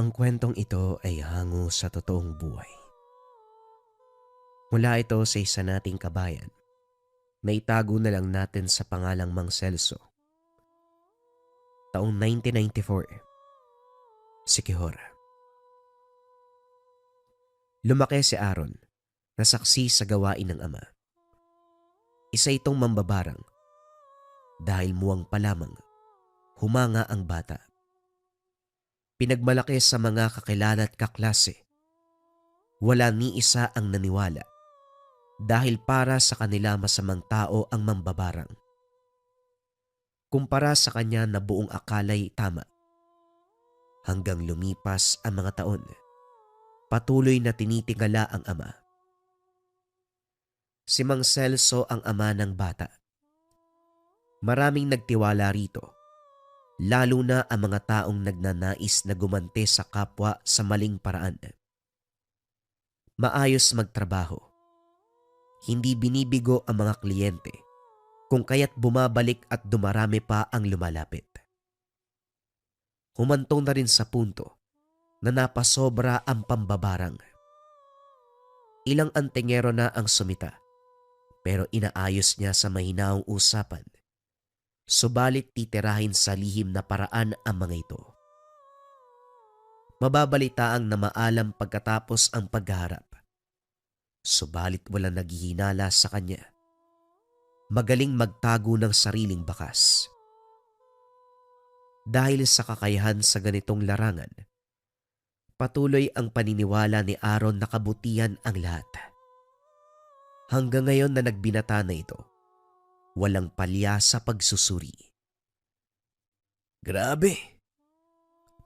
Ang kwentong ito ay hango sa totoong buhay. Mula ito sa isa nating kabayan na itago na lang natin sa pangalang Mang Celso. Taong 1994, Siquijor. Lumaki si Aaron na saksi sa gawain ng ama. Isa itong mambabarang dahil muwang pa lamang humanga ang bata. Pinagmalaki sa mga kakilala at kaklase. Wala ni isa ang naniwala dahil para sa kanila masamang tao ang mambabarang. Kumpara sa kanya na buong akala'y tama. Hanggang lumipas ang mga taon, patuloy na tinitingala ang ama. Si Mang Celso ang ama ng bata. Maraming nagtiwala rito, lalo na ang mga taong nagnanais na gumante sa kapwa sa maling paraan. Maayos magtrabaho. Hindi binibigo ang mga kliyente, kung kaya't bumabalik at dumarami pa ang lumalapit. Humantong na rin sa punto na napasobra ang pambabarang. Ilang antingero na ang sumita, pero inaayos niya sa mahinaong usapan. Subalit titirahin sa lihim na paraan ang mga ito. Mababalitaang na maalam pagkatapos ang pagharap. Subalit walang naghihinala sa kanya. Magaling magtago ng sariling bakas. Dahil sa kakayahan sa ganitong larangan, patuloy ang paniniwala ni Aaron na kabutihan ang lahat. Hanggang ngayon na nagbinata na ito, walang palya sa pagsusuri. Grabe.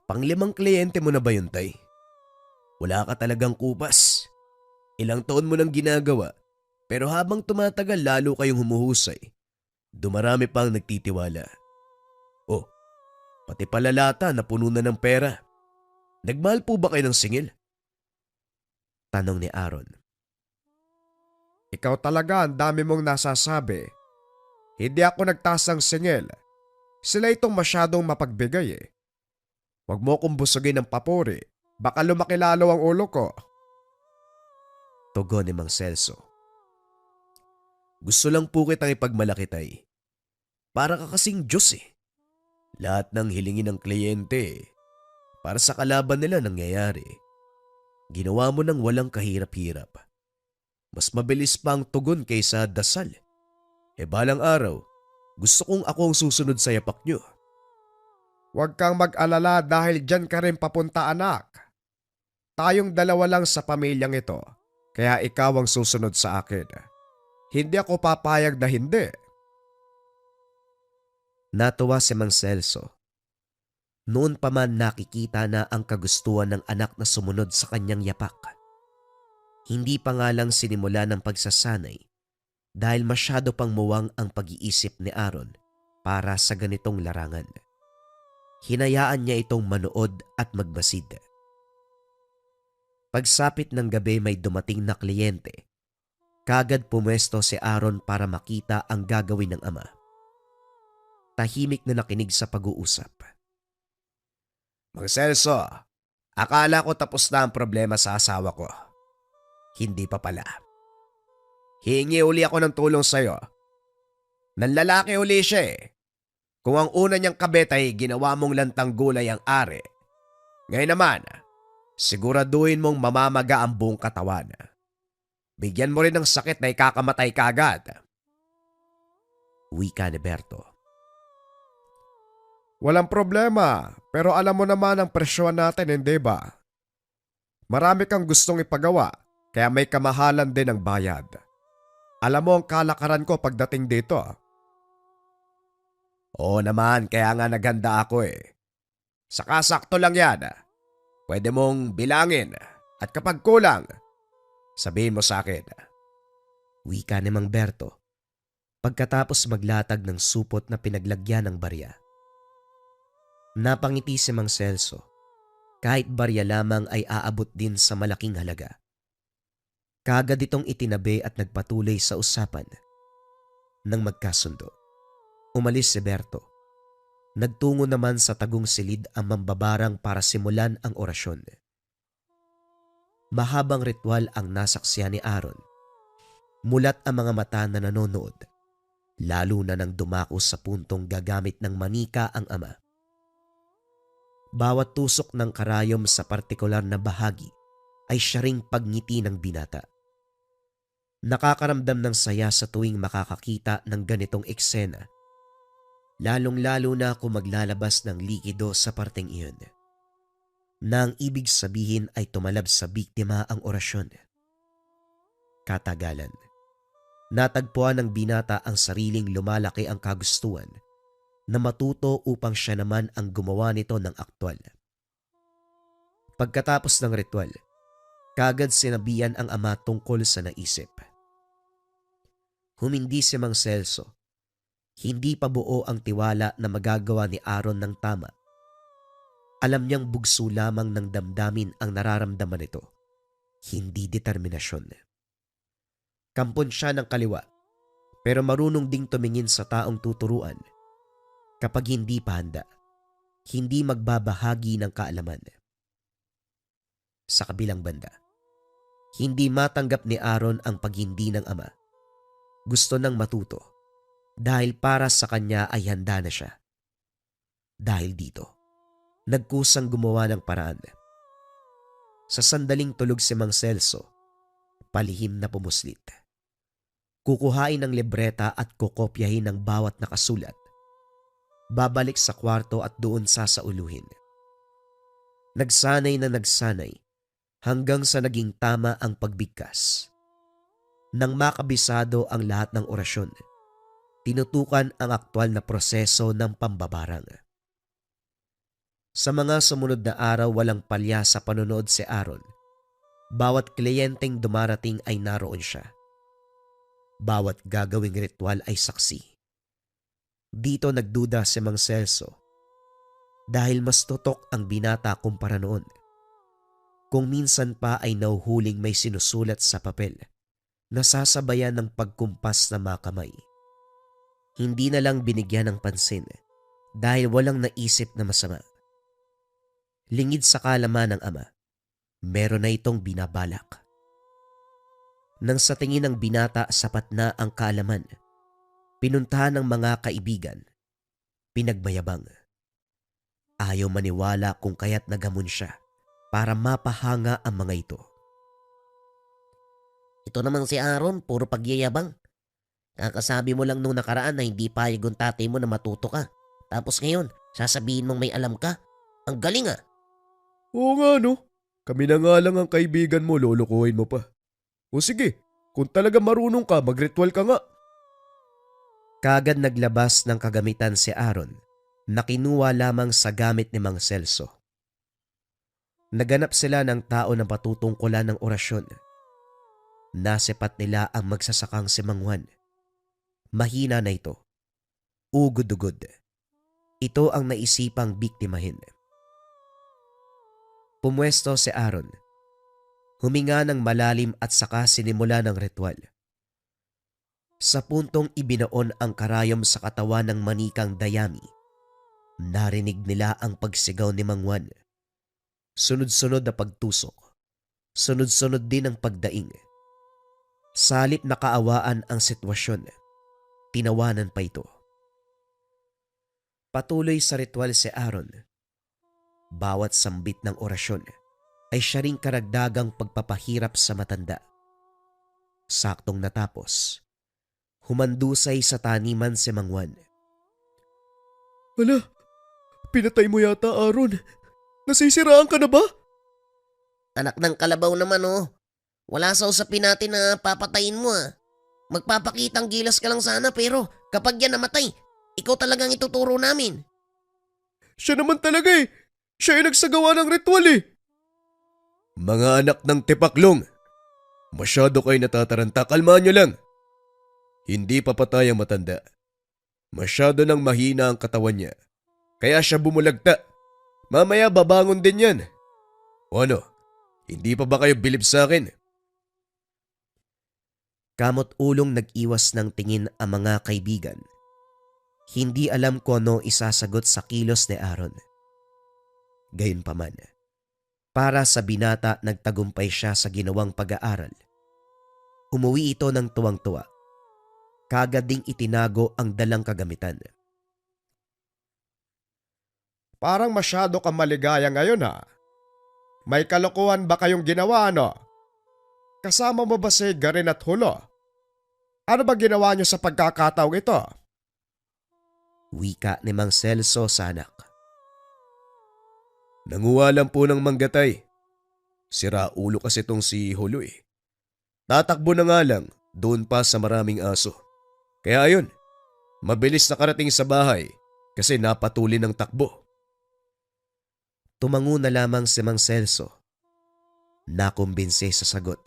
Panglimang kliyente mo na ba yun, Tay? Wala ka talagang kupas. Ilang taon mo nang ginagawa, pero habang tumatagal lalo kayong humuhusay, dumarami pa ang nagtitiwala. Oh, pati palalata na puno na ng pera. Nagmahal po ba kayo ng singil? Tanong ni Aaron. Ikaw talaga ang dami mong nasasabi. Hindi ako nagtasang singil. Sila itong masyadong mapagbigay eh. Huwag mo kong busugin ng papuri. Baka lumaki lalo ang ulo ko. Tugon ni Mang Celso. Gusto lang po kitang ipagmalaki, Tay. Para ka kasing Diyos eh. Lahat ng hilingin ng kliyente, para sa kalaban nila nangyayari. Ginawa mo ng walang kahirap-hirap. Mas mabilis pa ang tugon kaysa dasal. Balang araw, gusto kong ako ang susunod sa yapak nyo. Huwag kang mag-alala dahil dyan ka rin papunta, anak. Tayong dalawa lang sa pamilyang ito, kaya ikaw ang susunod sa akin. Hindi ako papayag na hindi. Natuwa si Mang Celso. Noon pa man nakikita na ang kagustuhan ng anak na sumunod sa kanyang yapak. Hindi pa nga lang sinimula ng pagsasanay dahil masyado pang muwang ang pag-iisip ni Aaron para sa ganitong larangan. Hinayaan niya itong manood at magmasid. Pagsapit ng gabi may dumating na kliyente. Kagad pumwesto si Aaron para makita ang gagawin ng ama. Tahimik na nakinig sa pag-uusap. Mang Celso, akala ko tapos na ang problema sa asawa ko. Hindi pa pala. Hihingi uli ako ng tulong sa'yo. Nanlalaki uli siya eh. Kung ang una niyang kabet ay ginawa mong lantang gulay ang ari, ngayon naman, siguraduhin mong mamamaga ang buong katawan. Bigyan mo rin ng sakit na ikakamatay ka agad. Wika ni Berto. Walang problema, pero alam mo naman ang presyon natin, hindi ba? Marami kang gustong ipagawa, kaya may kamahalan din ang bayad. Alam mo ang kalakaran ko pagdating dito. Oo naman, kaya nga naghanda ako eh. Saka sakto lang yan. Pwede mong bilangin at kapag kulang, sabihin mo sa akin. Wika ni Mang Berto pagkatapos maglatag ng supot na pinaglagyan ng barya. Napangiti si Mang Celso. Kahit barya lamang ay aabot din sa malaking halaga. Kaagad itong itinabi at nagpatuloy sa usapan. Nang magkasundo, umalis si Berto. Nagtungo naman sa tagong silid ang mambabarang para simulan ang orasyon. Mahabang ritual ang nasaksiyan ni Aaron. Mulat ang mga mata na nanonood, lalo na nang dumako sa puntong gagamit ng manika ang ama. Bawat tusok ng karayom sa partikular na bahagi ay siya ring pagngiti ng binata. Nakakaramdam ng saya sa tuwing makakakita ng ganitong eksena, lalong-lalo na kung maglalabas ng likido sa parteng iyon, na ang ibig sabihin ay tumalab sa biktima ang orasyon. Katagalan, natagpuan ng binata ang sariling lumalaki ang kagustuhan na matuto upang siya naman ang gumawa nito ng aktwal. Pagkatapos ng ritual, kagad sinabihan ang ama tungkol sa naisip. Humindi si Mang Celso. Hindi pa buo ang tiwala na magagawa ni Aaron ng tama. Alam niyang bugso lamang ng damdamin ang nararamdaman nito, hindi determinasyon. Kampon siya ng kaliwa, pero marunong ding tumingin sa taong tuturuan. Kapag hindi pa handa, hindi magbabahagi ng kaalaman. Sa kabilang banda, hindi matanggap ni Aaron ang paghindi ng ama. Gusto nang matuto dahil para sa kanya ay handa na siya. Dahil dito, nagkusang gumawa ng paraan. Sa sandaling tulog si Mang Celso, palihim na pumuslit. Kukuhain ng libreta at kukopyahin ng bawat nakasulat. Babalik sa kwarto at doon sasauluhin. Nagsanay na nagsanay hanggang sa naging tama ang pagbigkas. Nang makabisado ang lahat ng orasyon, tinutukan ang aktwal na proseso ng pambabarang. Sa mga sumunod na araw walang palya sa panonood si Aaron. Bawat kliyenteng dumarating ay naroon siya. Bawat gagawing ritual ay saksi. Dito nagduda si Mang Celso dahil mas tutok ang binata kumpara noon. Kung minsan pa ay nauhuling may sinusulat sa papel, nasasabayan ng pagkumpas na mga kamay. Hindi na lang binigyan ng pansin dahil walang naisip na masama. Lingid sa kalaman ng ama, meron na itong binabalak. Nang sa tingin ng binata sapat na ang kaalaman, pinuntahan ng mga kaibigan, pinagmayabang. Ayaw maniwala kung kaya't nagamon siya para mapahanga ang mga ito. Ito namang si Aaron, puro pagyayabang. Kakasabi mo lang nung nakaraan na hindi payag ang tatay mo na matuto ka. Tapos ngayon, sasabihin mong may alam ka. Ang galing ah. Oo nga no, kami na nga lang ang kaibigan mo, lolokohin mo pa. O sige, kung talaga marunong ka, mag-ritual ka nga. Kagad naglabas ng kagamitan si Aaron na kinuha lamang sa gamit ni Mang Celso. Naganap sila ng tao na patutungkulan ng orasyon. Nasipat nila ang magsasakang si Mang Juan. Mahina na ito. Ugod-ugod. Ito ang naisipang biktimahin. Pumwesto si Aaron. Huminga ng malalim at saka sinimula ng ritual. Sa puntong ibinaon ang karayom sa katawan ng manikang dayami, narinig nila ang pagsigaw ni Mang Juan. Sunod-sunod na pagtusok. Sunod-sunod din ang pagdaing. Salip na kaawaan ang sitwasyon. Tinawanan pa ito. Patuloy sa ritual si Aaron. Bawat sambit ng orasyon ay siya ring karagdagang pagpapahirap sa matanda. Saktong natapos, humandusay sa taniman si Mang Juan. Hala, pinatay mo yata, Aaron. Nasisiraan ka na ba? Anak ng kalabaw naman oh. Wala sa usapin natin na papatayin mo ah. Magpapakitang gilas ka lang sana pero kapag yan namatay, ikaw talagang ituturo namin. Siya naman talaga eh. Siya ay nagsagawa ng ritual eh. Mga anak ng tipaklong, masyado kayo natataranta, kalmaan nyo lang. Hindi papatay ang matanda. Masyado nang mahina ang katawan niya. Kaya siya bumulagta. Mamaya babangon din yan. O ano, hindi pa ba kayo bilib sa akin? Kamot ulong nag-iwas ng tingin ang mga kaibigan. Hindi alam ko ano isasagot sa kilos ni Aaron. Gayunpaman, para sa binata nagtagumpay siya sa ginawang pag-aaral. Umuwi ito ng tuwang-tuwa. Kagad ding itinago ang dalang kagamitan. Parang masyado kang maligaya ngayon ha. May kalokohan ba kayong ginawa ano? Kasama mo ba si Garin at Hulo? Ano ba ginawa niyo sa pagkakataong ito? Wika ni Mang Celso sa anak. Nanguha lang po ng manggatay. Sira ulo kasi tong si Hulo eh. Tatakbo na nga lang doon pa sa maraming aso. Kaya ayun, mabilis nakarating sa bahay kasi napatuli ng takbo. Tumango na lamang si Mang Celso. Nakumbinse sa sagot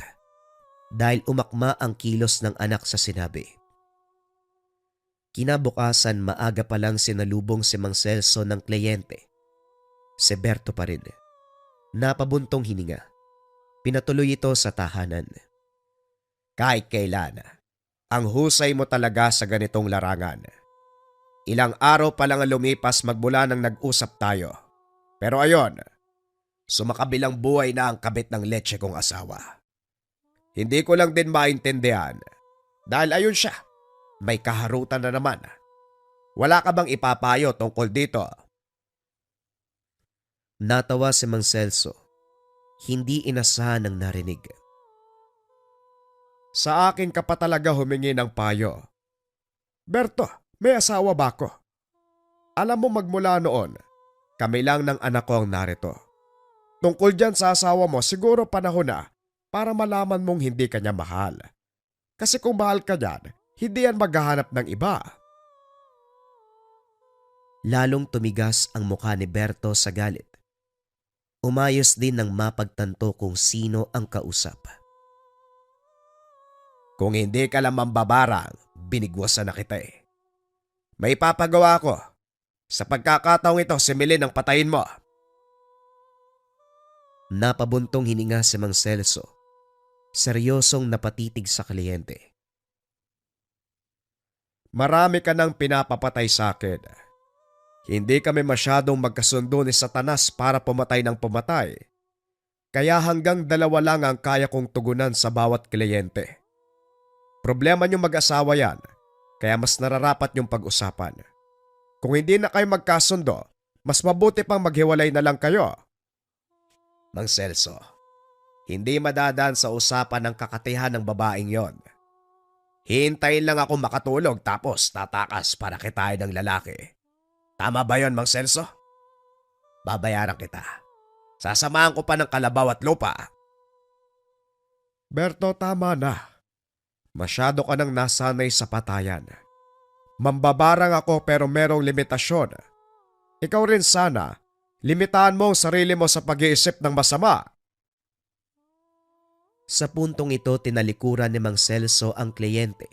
dahil umakma ang kilos ng anak sa sinabi. Kinabukasan maaga pa lang sinalubong si Mang Celso ng kliyente. Si Berto pa rin. Napabuntong hininga. Pinatuloy ito sa tahanan. Kahit kailan, ang husay mo talaga sa ganitong larangan. Ilang araw pa lang ang lumipas magmula nang nag-usap tayo. Pero ayon, sumakabilang buhay na ang kabit ng leche kong asawa. Hindi ko lang din maintindihan dahil ayun siya, may kaharutan na naman. Wala ka bang ipapayo tungkol dito? Natawa si Mang Celso. Hindi inasahan ng narinig. Sa akin ka pa talaga humingi ng payo. Berto, may asawa ba ako? Alam mo magmula noon, kami lang ng anak ko ang narito. Tungkol dyan sa asawa mo, siguro panahon na para malaman mong hindi ka niya mahal. Kasi kung mahal ka niyan, hindi yan maghahanap ng iba. Lalong tumigas ang mukha ni Berto sa galit. Umayos din ng mapagtanto kung sino ang kausap. Kung hindi ka lang mambabarang, binigwasan na kita eh. May papagawa ko. Sa pagkakataong ito, similin ang patayin mo. Napabuntong hininga si Mang Celso. Seryosong napatitig sa kliyente. Marami ka nang pinapapatay sa akin. Hindi kami masyadong magkasundo ni Satanas para pumatay ng pumatay. Kaya hanggang 2 lang ang kaya kong tugunan sa bawat kliyente. Problema niyong mag-asawa yan, kaya mas nararapat niyong pag-usapan. Kung hindi na kayo magkasundo, mas mabuti pang maghiwalay na lang kayo. Mang Celso, hindi madadaan sa usapan ng kakatihan ng babaeng yon. Hintayin lang ako makatulog tapos tatakas para kitain ng lalaki. Tama ba yon, Mang Celso? Babayaran kita. Sasamahan ko pa ng kalabaw at lupa. Berto, tama na. Masyado ka nang nasanay sa patayan. Mambabarang ako pero merong limitasyon. Ikaw rin sana, limitahan mo ang sarili mo sa pag-iisip ng masama. Sa puntong ito tinalikuran ni Mang Celso ang kliyente.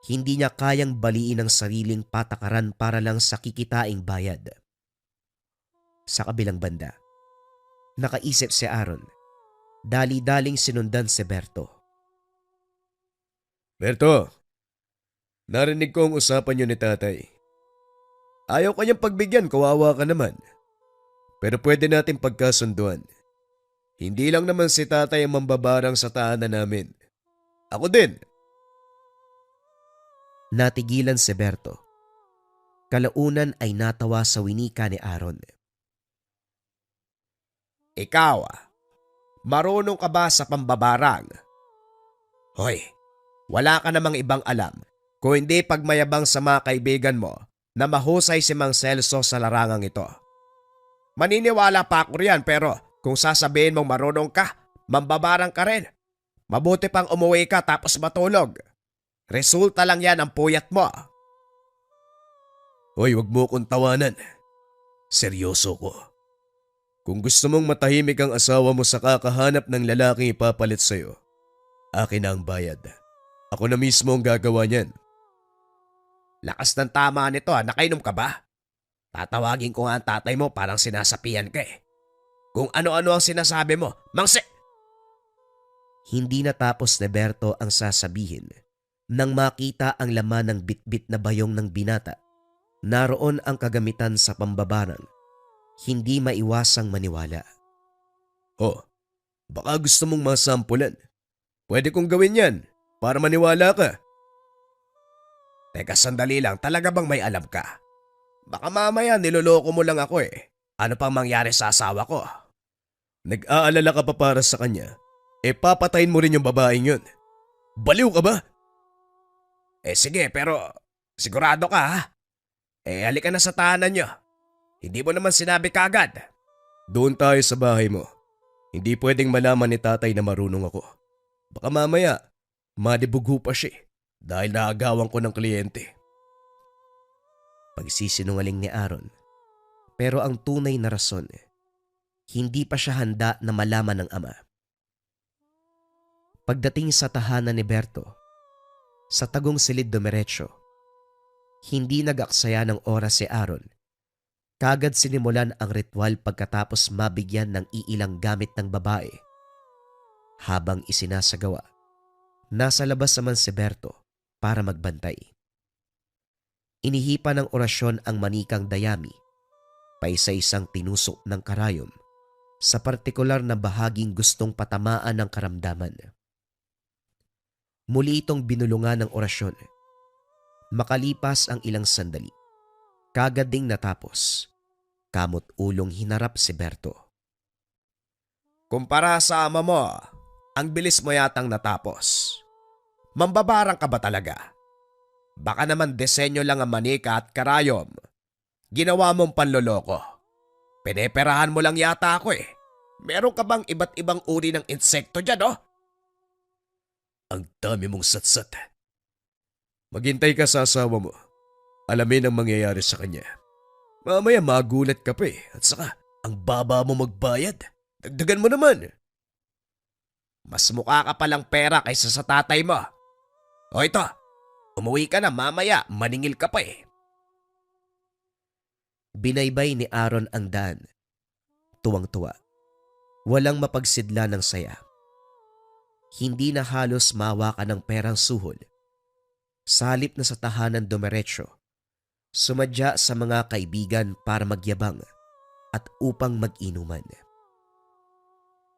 Hindi niya kayang baliin ang sariling patakaran para lang sa kikitaing bayad. Sa kabilang banda, nakaisip si Aaron. Dali-daling sinundan si Berto. Berto, narinig ko ang usapan niyo ni tatay. Ayaw kanyang pagbigyan, kawawa ka naman. Pero pwede natin pagkasunduan. Hindi lang naman si tatay ang mambabarang sa tahanan namin. Ako din. Natigilan si Berto. Kalaunan ay natawa sa winika ni Aaron. Ikaw, marunong ka ba sa pambabarang? Hoy, wala ka namang ibang alam kung hindi pagmayabang sa mga kaibigan mo na mahusay si Mang Celso sa larangang ito. Maniniwala pa ako riyan pero kung sasabihin mong marunong ka, mambabarang ka rin. Mabuti pang umuwi ka tapos matulog. Resulta lang yan ang puyat mo. Hoy, wag mo kong tawanan. Seryoso ko. Kung gusto mong matahimik ang asawa mo sa kakahanap ng lalaking ipapalit sa'yo, akin na ang bayad. Ako na mismo ang gagawa niyan. Lakas ng tama nito nakainom ka ba? Tatawagin ko nga ang tatay mo parang sinasapian ka eh. Kung ano-ano ang sinasabi mo, Hindi natapos ni Berto ang sasabihin nang makita ang laman ng bitbit na bayong ng binata Naroon ang kagamitan sa pambabarang, hindi maiwasang maniwala. Oh, baka gusto mong masampulan. Pwede kong gawin yan para maniwala ka. Teka, sandali lang. Talaga bang may alam ka? Baka mamaya niloloko mo lang ako eh. Ano pang mangyari sa asawa ko? Nag-aalala ka pa para sa kanya. Papatayin mo rin yung babaeng yun. Baliw ka ba? Sige, pero sigurado ka ha? Halika na sa tahanan nyo. Hindi mo naman sinabi kagad. Doon tayo sa bahay mo. Hindi pwedeng malaman ni tatay na marunong ako. Baka mamaya, madibugho pa siya dahil naagawan ko ng kliyente. Pagsisinungaling ni Aaron. Pero ang tunay na rason, hindi pa siya handa na malaman ng ama. Pagdating sa tahanan ni Berto, sa tagong silid dumiretso, hindi nag-aksaya ng oras si Aaron. Kagad sinimulan ang ritual pagkatapos mabigyan ng iilang gamit ng babae. Habang isinasagawa, nasa labas naman si Berto para magbantay. Inihipa ng orasyon ang manikang dayami, paisa-isang tinusok ng karayom sa partikular na bahaging gustong patamaan ng karamdaman. Muli itong binulungan ng orasyon. Makalipas ang ilang sandali, kagad ding natapos, kamot ulong hinarap si Berto. Kumpara sa ama mo, ang bilis mo yatang natapos. Mambabarang ka ba talaga? Baka naman disenyo lang ang manika at karayom. Ginawa mong panloloko. Pineperahan mo lang yata ako eh. Meron ka bang iba't ibang uri ng insekto dyan, oh? Ang dami mong satsat. Maghintay ka sa asawa mo. Alamin ang mangyayari sa kanya. Mamaya magulat ka pa eh. At saka, ang baba mo magbayad. Dagdagan mo naman. Mas mukha ka palang pera kaysa sa tatay mo. O ito, umuwi ka na mamaya, maningil ka pa eh. Binaybay ni Aaron ang daan. Tuwang-tuwa. Walang mapagsidla ng saya. Hindi na halos mawakan ng perang suhol. Sa halip na sa tahanan dumiretso, sumadya sa mga kaibigan para magyabang at upang mag-inuman.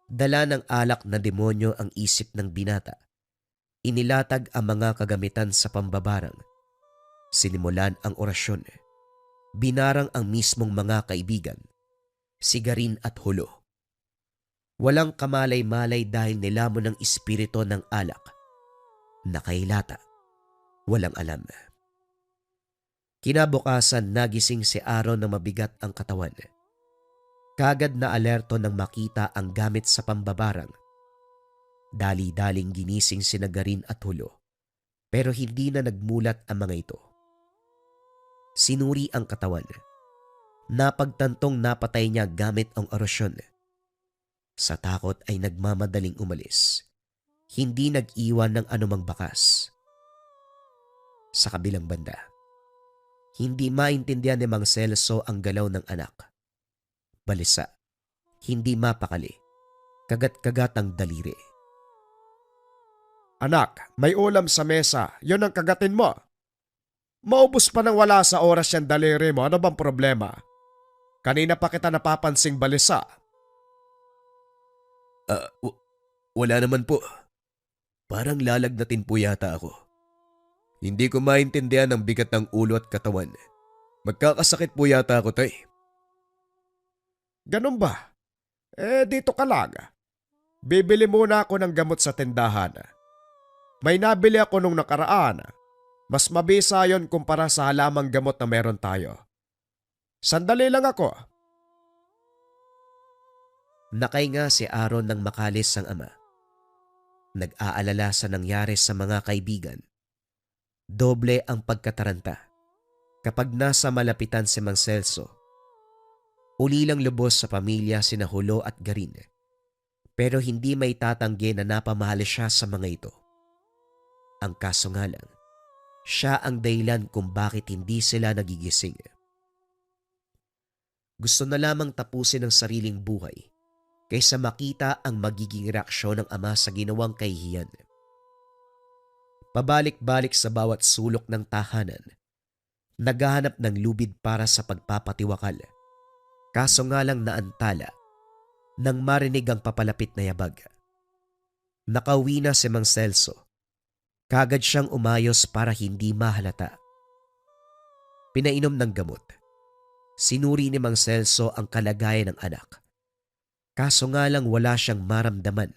Dala ng alak na demonyo ang isip ng binata. Inilatag ang mga kagamitan sa pambabarang. Sinimulan ang orasyon. Binarang ang mismong mga kaibigan, sigarin at hulo. Walang kamalay-malay dahil nilamon ng espiritu ng alak. Nakailata. Walang alam. Kinabukasan nagising si Aaron na mabigat ang katawan. Kagad na alerto nang makita ang gamit sa pambabarang. Dali-daling ginising si Nagarin at Hulo, pero hindi na nagmulat ang mga ito. Sinuri ang katawan. Napagtantong napatay niya gamit ang orasyon. Sa takot ay nagmamadaling umalis. Hindi nag-iwan ng anumang bakas. Sa kabilang banda, hindi maintindihan ni Mang Celso ang galaw ng anak. Balisa, hindi mapakali, kagat-kagat ang daliri. Anak, may ulam sa mesa. Yun ang kagatin mo. Maubos pa nang wala sa oras yan daliri mo. Ano bang problema? Kanina pa kita napapansing balisa. Wala naman po. Parang lalagnatin po yata ako. Hindi ko maintindihan ang bigat ng ulo at katawan. Magkakasakit po yata ako, tay. Ganun ba? Dito ka lang. Bibili muna ako ng gamot sa tindahan. May nabili ako nung nakaraan. Mas mabisa yon kumpara sa halamang gamot na meron tayo. Sandali lang ako. Nakahinga si Aaron nang makalis ang ama. Nag-aalala sa nangyari sa mga kaibigan. Doble ang pagkataranta kapag nasa malapitan si Mang Celso. Ulilang lubos sa pamilya sina Hulo at Garin, pero hindi may tatanggi na napamahal siya sa mga ito. Ang kaso nga lang, siya ang dahilan kung bakit hindi sila nagigising. Gusto na lamang tapusin ang sariling buhay kaysa makita ang magiging reaksyon ng ama sa ginawang kahihiyan. Pabalik-balik sa bawat sulok ng tahanan, Naghahanap ng lubid para sa pagpapatiwakal. Kaso nga lang naantala nang marinig ang papalapit na yabag. Nakauwi na si Mang Celso. Kagad siyang umayos para hindi mahalata. Pinainom ng gamot. Sinuri ni Mang Celso ang kalagayan ng anak. Kaso nga lang wala siyang maramdaman.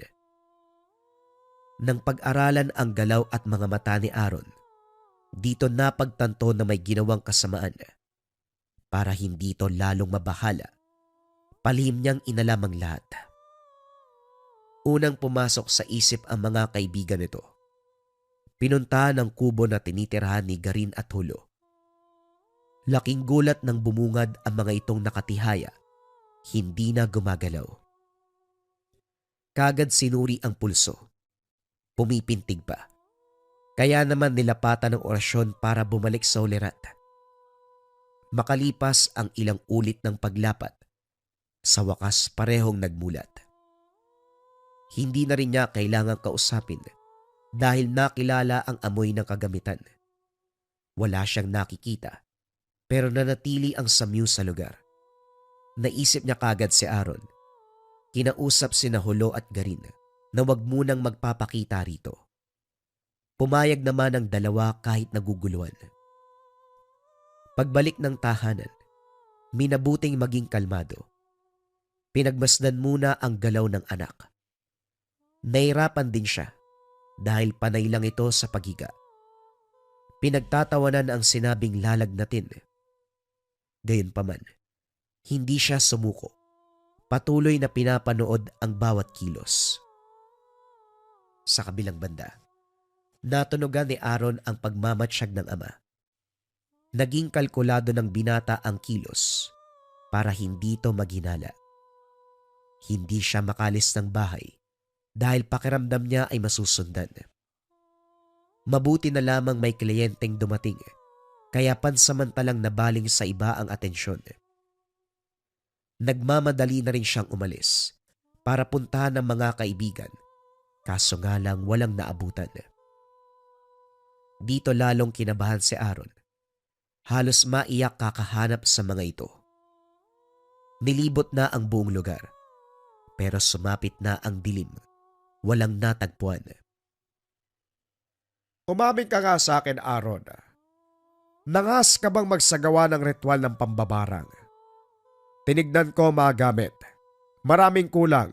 Nang pag-aralan ang galaw at mga mata ni Aaron, dito napagtanto na may ginawang kasamaan. Para hindi ito lalong mabahala, palihim niyang inalam ang lahat. Unang pumasok sa isip ang mga kaibigan nito. Pinuntahan ang kubo na tinitirhan ni Garin at Hulo. Laking gulat nang bumungad ang mga itong nakatihaya, hindi na gumagalaw. Kagad sinuri ang pulso. Pumipintig pa. Kaya naman nilapatan ng orasyon para bumalik sa ulirat. Makalipas ang ilang ulit ng paglapat, sa wakas parehong nagmulat. Hindi na rin niya kailangang kausapin dahil nakilala ang amoy ng kagamitan. Wala siyang nakikita pero nanatili ang samyu sa lugar. Naisip niya kagad si Aaron. Kinausap sina Hulo at Garin na wag munang magpapakita rito. Pumayag naman ang dalawa kahit naguguluhan. Pagbalik ng tahanan, minabuting maging kalmado. Pinagmasdan muna ang galaw ng anak. Nahirapan din siya dahil panay lang ito sa paghiga. Pinagtatawanan ang sinabing lalagnatin. Gayunpaman, hindi siya sumuko. Patuloy na pinapanood ang bawat kilos. Sa kabilang banda, natunugan ni Aaron ang pagmamatsyag ng ama. Naging kalkulado ng binata ang kilos para hindi ito maghinala. Hindi siya makalis ng bahay dahil pakiramdam niya ay masusundan. Mabuti na lamang may kliyenteng dumating kaya pansamantalang nabaling sa iba ang atensyon. Nagmamadali na rin siyang umalis para puntahan ng mga kaibigan, kaso nga lang walang naabutan. Dito lalong kinabahan si Aaron. Halos maiyak kakahanap sa mga ito. Nilibot na ang buong lugar, pero sumapit na ang dilim. Walang natagpuan. Umamin ka nga sa akin, Aaron. Nangas ka bang magsagawa ng ritual ng pambabarang? Tinignan ko mga gamit. Maraming kulang.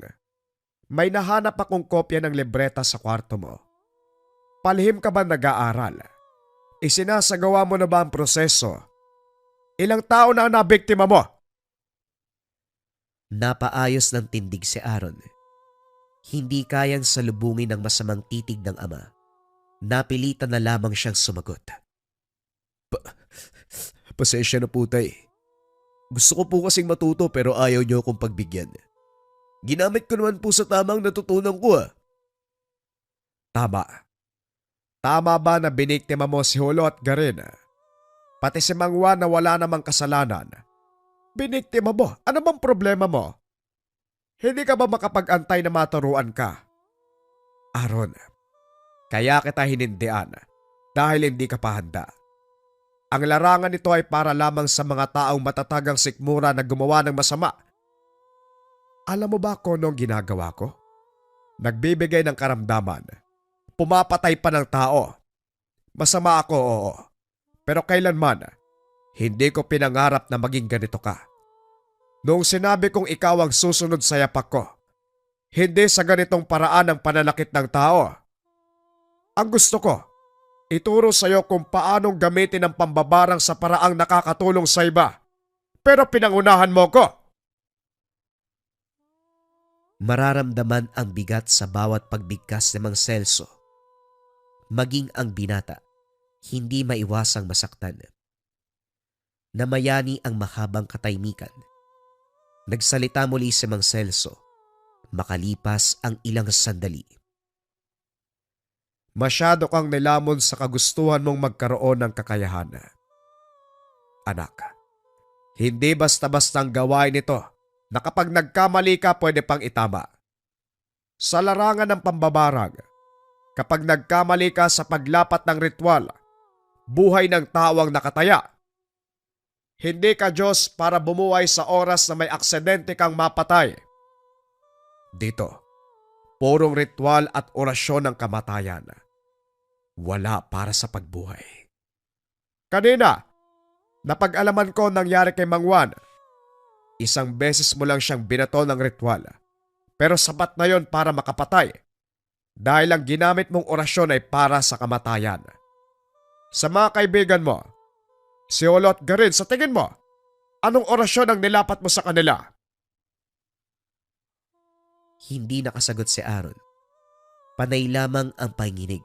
May nahanap akong kopya ng libreta sa kwarto mo. Palihim ka ba nag-aaral? Isinasagawa mo na ba ang proseso? Ilang tao na ang nabiktima mo? Napaayos ng tindig si Aaron. Hindi kayang salubungin ng masamang titig ng ama. Napilitan na lamang siyang sumagot. Pasensya na po, tay. Gusto ko po kasing matuto pero ayaw niyo akong pagbigyan. Ginamit ko naman po sa tamang natutunan ko Tama. Tama ba na biniktima mo si Hulo at Garin? Pati si Mangwa na wala namang kasalanan. Biniktima mo? Ano bang problema mo? Hindi ka ba makapag-antay na maturuan ka? Aaron, kaya kita hinindian dahil hindi ka pa handa. Ang larangan nito ay para lamang sa mga taong matatagang sikmura na gumawa ng masama. Alam mo ba kung anong ginagawa ko? Nagbibigay ng karamdaman. Pumapatay pa ng tao. Masama ako, oo. Pero kailanman, hindi ko pinangarap na maging ganito ka. Noong sinabi kong ikaw ang susunod sa yapak ko, hindi sa ganitong paraan ang pananakit ng tao. Ang gusto ko, ituro sa iyo kung paanong gamitin ang pambabarang sa paraang nakakatulong sa iba. Pero pinangunahan mo ko. Mararamdaman ang bigat sa bawat pagbigkas ni Mang Celso. Maging ang binata, hindi maiwasang masaktan. Namayani ang mahabang katahimikan. Nagsalita muli si Mang Celso, makalipas ang ilang sandali. Masyado kang nilamon sa kagustuhan mong magkaroon ng kakayahan. Anak, hindi basta-bastang gawain ito na kapag nagkamali ka pwede pang itama. Sa larangan ng pambabarang, kapag nagkamali ka sa paglapat ng ritual, buhay ng tao ang nakataya Hindi ka Diyos para bumuhay sa oras na may aksidente kang mapatay. Dito, purong ritual at orasyon ng kamatayan. Wala para sa pagbuhay. Kanina, napag-alaman ko nangyari kay Mang Juan. Isang beses mo lang siyang binato ng ritual. Pero sapat na yon para makapatay. Dahil ang ginamit mong orasyon ay para sa kamatayan. Sa mga kaibigan mo, si Olo at Garin, sa tingin mo, anong orasyon ang nilapat mo sa kanila? Hindi nakasagot si Aaron. Panay lamang ang panginig.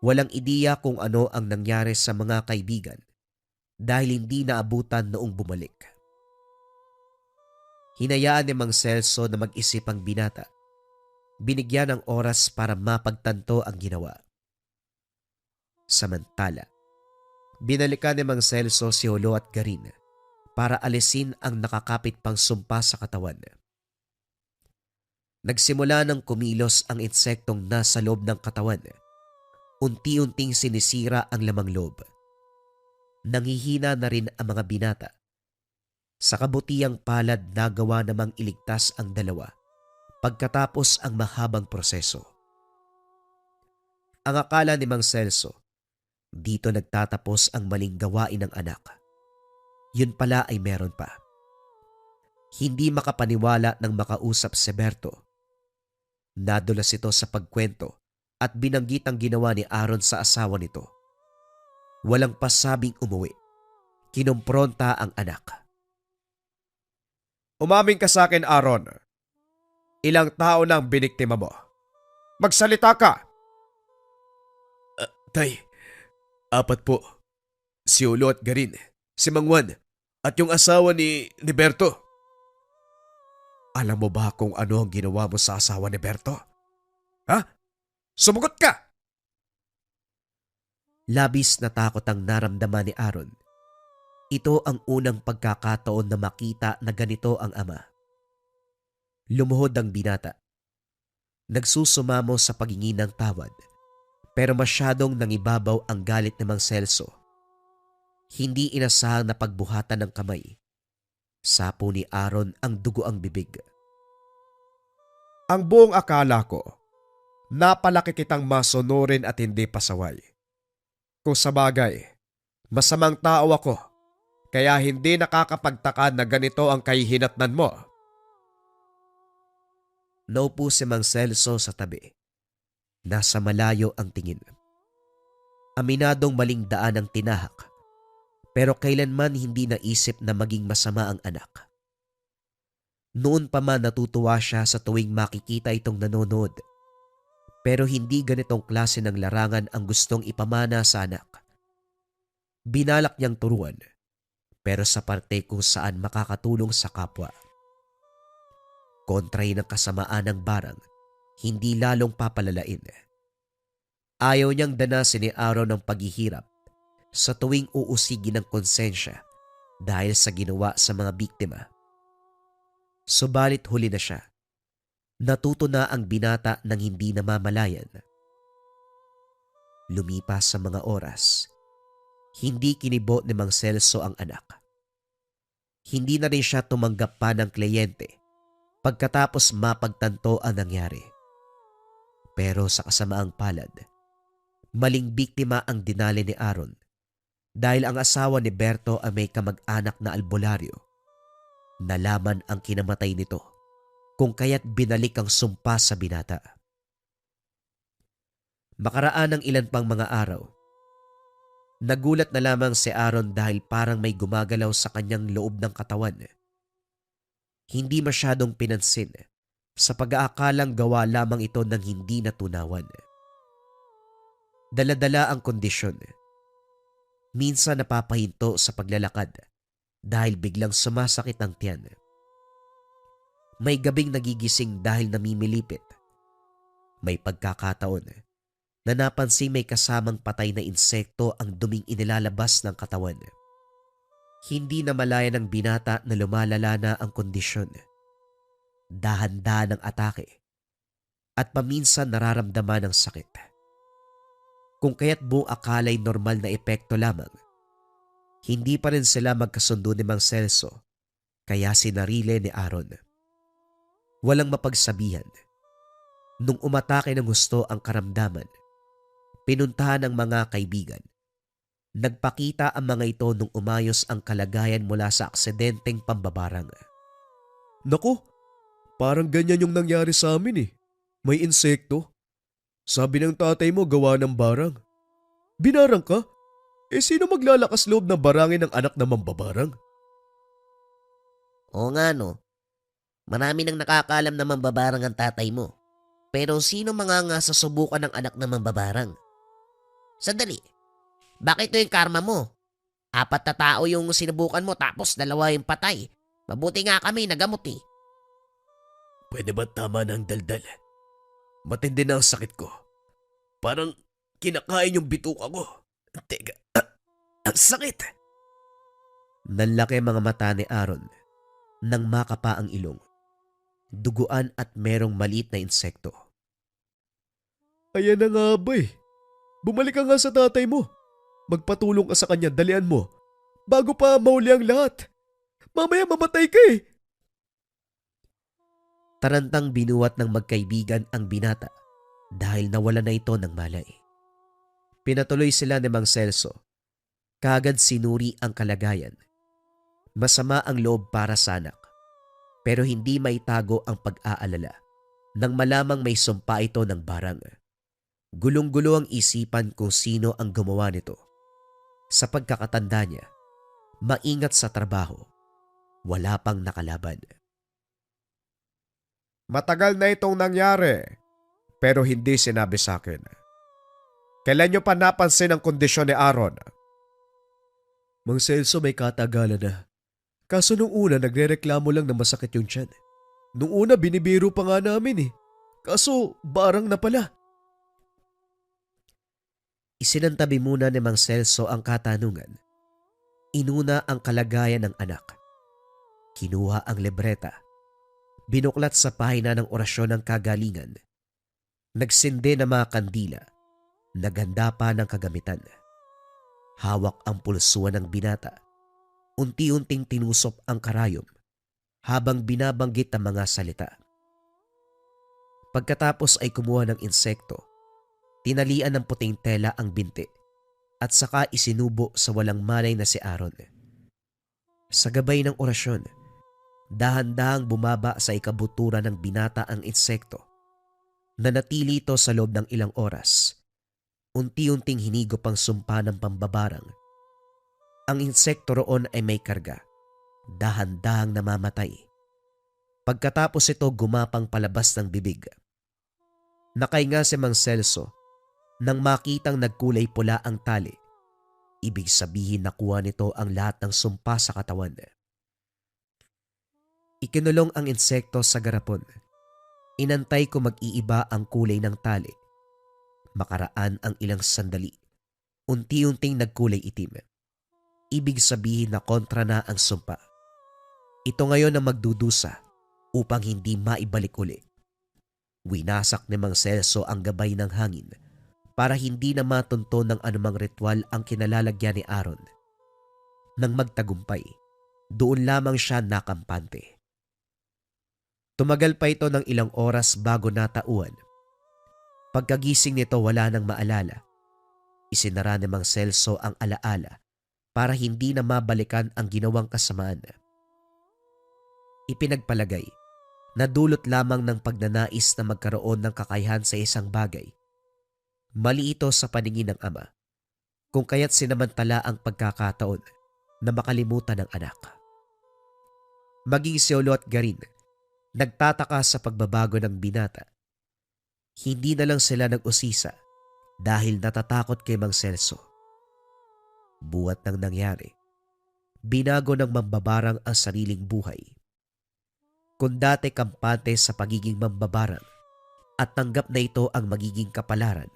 Walang ideya kung ano ang nangyari sa mga kaibigan dahil hindi naabutan noong bumalik. Hinayaan ni Mang Celso na mag-isip ang binata. Binigyan ng oras para mapagtanto ang ginawa. Samantala, binalikan ni Mang Celso si Olo at Garin para alisin ang nakakapit pang sumpa sa katawan. Nagsimula ng kumilos ang insektong nasa loob ng katawan. Unti-unting sinisira ang lamang loob. Nanghihina na rin ang mga binata. Sa kabutihang palad nagawa namang iligtas ang dalawa pagkatapos ang mahabang proseso. Ang akala ni Mang Celso, dito nagtatapos ang maling gawain ng anak. Yun pala ay meron pa. Hindi makapaniwala nang makausap si Berto. Nadulas ito sa pagkwento at binanggit ang ginawa ni Aaron sa asawa nito. Walang pasabing umuwi. Kinompronta ang anak. Umamin ka sa akin, Aaron. Ilang tao na ang biniktima mo? Magsalita ka! Tay, 4 po. Si Olo at Garin, si Mang Juan, at yung asawa ni Berto. Alam mo ba kung ano ang ginawa mo sa asawa ni Berto? Ha? Sumagot ka! Labis na takot ang naramdaman ni Aaron. Ito ang unang pagkakataon na makita na ganito ang ama. Lumuhod ang binata. Nagsusumamo sa paghingi ng tawad, pero masyadong nangibabaw ang galit ni Mang Celso. Hindi inasahang na pagbuhatan ng kamay. Sapo ni Aaron ang dugo ang bibig. Ang buong akala ko, napalaki kitang masunurin at hindi pasaway. Kung sa bagay, masamang tao ako, kaya hindi nakakapagtaka na ganito ang kahihinatnan mo. Naupo si Mang Celso sa tabi. Nasa malayo ang tingin. Aminadong maling daan ang tinahak, pero kailanman hindi naisip na maging masama ang anak. Noon pa man natutuwa siya sa tuwing makikita itong nanonood, pero hindi ganitong klase ng larangan ang gustong ipamana sa anak. Binalak niyang turuan, pero sa parte kung saan makakatulong sa kapwa. Kontray ng kasamaan ng barang, hindi lalong papalalain. Ayaw niyang danasin ni Aaron ng paghihirap sa tuwing uusigin ng konsensya dahil sa ginawa sa mga biktima. Subalit huli na siya. Natuto na ang binata ng hindi namamalayan. Lumipas sa mga oras, hindi kinibo ni Mang Celso ang anak. Hindi na rin siya tumanggap pa ng kliyente pagkatapos mapagtanto ang nangyari. Pero sa kasamaang palad, maling biktima ang dinali ni Aaron dahil ang asawa ni Berto ay may kamag-anak na albularyo. Nalaman ang kinamatay nito kung kaya't binalik ang sumpa sa binata. Makaraan ng ilan pang mga araw, nagulat na lamang si Aaron dahil parang may gumagalaw sa kanyang loob ng katawan. Hindi masyadong pinansin sa pag-aakalang gawa lamang ito ng hindi natunawan. Dala-dala ang kondisyon. Minsan napapahinto sa paglalakad dahil biglang sumasakit ang tiyan. May gabing nagigising dahil namimilipit. May pagkakataon na napansin may kasamang patay na insekto ang duming inilalabas ng katawan. Hindi na malaya ng binata na lumalala na ang kondisyon. Dahan-dahan ang atake at paminsan nararamdaman ng sakit. Kung kaya't buong akala'y normal na epekto lamang, Hindi pa rin sila magkasundo ni Mang Celso, kaya sinarile ni Aaron. Walang mapagsabihan. Nung umatake ng gusto ang karamdaman, pinuntahan ng mga kaibigan. Nagpakita ang mga ito nung umayos ang kalagayan mula sa aksidenteng pambabarang. Naku, parang ganyan yung nangyari sa amin eh. May insekto. Sabi ng tatay mo gawa ng barang. Binarang ka? Eh sino maglalakas loob na barangin ng anak na mambabarang? Oo nga no, marami nang nakakalam na mambabarang ang tatay mo. Pero sino mga sa subukan ng anak na mambabarang? Sandali, bakit ito yung karma mo? 4 na tao yung sinubukan mo tapos 2 yung patay. Mabuti nga kami nagamot eh. Pwede ba tama ng daldal? Matindi na ang sakit ko. Parang kinakain yung bituka ko. Teka, ang sakit! Nanlaki ang mga mata ni Aaron nang makapa ang ilong. Duguan at merong maliit na insekto. Ayan na nga ba eh. Bumalik ka nga sa tatay mo. Magpatulong ka sa kanya, dalian mo. Bago pa mauli ang lahat. Mamaya mamatay ka eh. Tarantang binuwat ng magkaibigan ang binata dahil nawala na ito ng malay. Pinatuloy sila ni Mang Celso. Kaagad sinuri ang kalagayan. Masama ang loob para sa anak, pero hindi maitago ang pag-aalala nang malamang may sumpa ito ng barang. Gulong-gulo ang isipan kung sino ang gumawa nito. Sa pagkakatanda niya, maingat sa trabaho, wala pang nakalaban. Matagal na itong nangyari, pero hindi sinabi sa akin. Kailan nyo pa napansin ang kondisyon ni Aaron? Mang Celso, may katagalan na. Kaso nung una nagrereklamo lang na masakit yung tiyan. Nung una binibiro pa nga namin eh. Kaso barang na pala. Isinantabi muna ni Mang Celso ang katanungan. Inuna ang kalagayan ng anak. Kinuha ang libreta. Binuklat sa pahina ng orasyon ng kagalingan. Nagsindi ng mga kandila. Naganda pa ng kagamitan. Hawak ang pulsuan ng binata. Unti-unting tinusok ang karayom habang binabanggit ang mga salita. Pagkatapos ay kumuha ng insekto, tinalian ng puting tela ang binti at saka isinubo sa walang malay na si Aaron. Sa gabay ng orasyon, dahan-dahang bumaba sa ikabutura ng binata ang insekto. Nanatili ito sa loob ng ilang oras. Unti-unting hinigop ang sumpa ng pambabarang. Ang insekto roon ay may karga. Dahan-dahang namamatay. Pagkatapos ito gumapang palabas ng bibig. Nakahinga si Mang Celso nang makitang nagkulay pula ang tali. Ibig sabihin nakuha nito ang lahat ng sumpa sa katawan. Ikinulong ang insekto sa garapon. Inantay ko mag-iiba ang kulay ng tali. Makaraan ang ilang sandali. Unti-unting nagkulay itim. Ibig sabihin na kontra na ang sumpa. Ito ngayon ang magdudusa upang hindi maibalik uli. Winasak ni Mang Celso ang gabay ng hangin para hindi na matunto ng anumang ritual ang kinalalagyan ni Aaron. Nang magtagumpay, doon lamang siya nakampante. Tumagal pa ito ng ilang oras bago natauan. Pagkagising nito wala nang maalala. Isinara ni Mang Celso ang alaala para hindi na mabalikan ang ginawang kasamaan. Ipinagpalagay na dulot lamang ng pagnanais na magkaroon ng kakayahan sa isang bagay. Mali ito sa paningin ng ama, kung kaya't sinamantala ang pagkakataon na makalimutan ng anak. Maging si Olo at Garin, nagtataka sa pagbabago ng binata. Hindi na lang sila nag-usisa dahil natatakot kay Mang Celso. Buwat ng nangyari, binago ng mambabarang ang sariling buhay. Kung dati kampante sa pagiging mambabarang at tanggap na ito ang magiging kapalaran,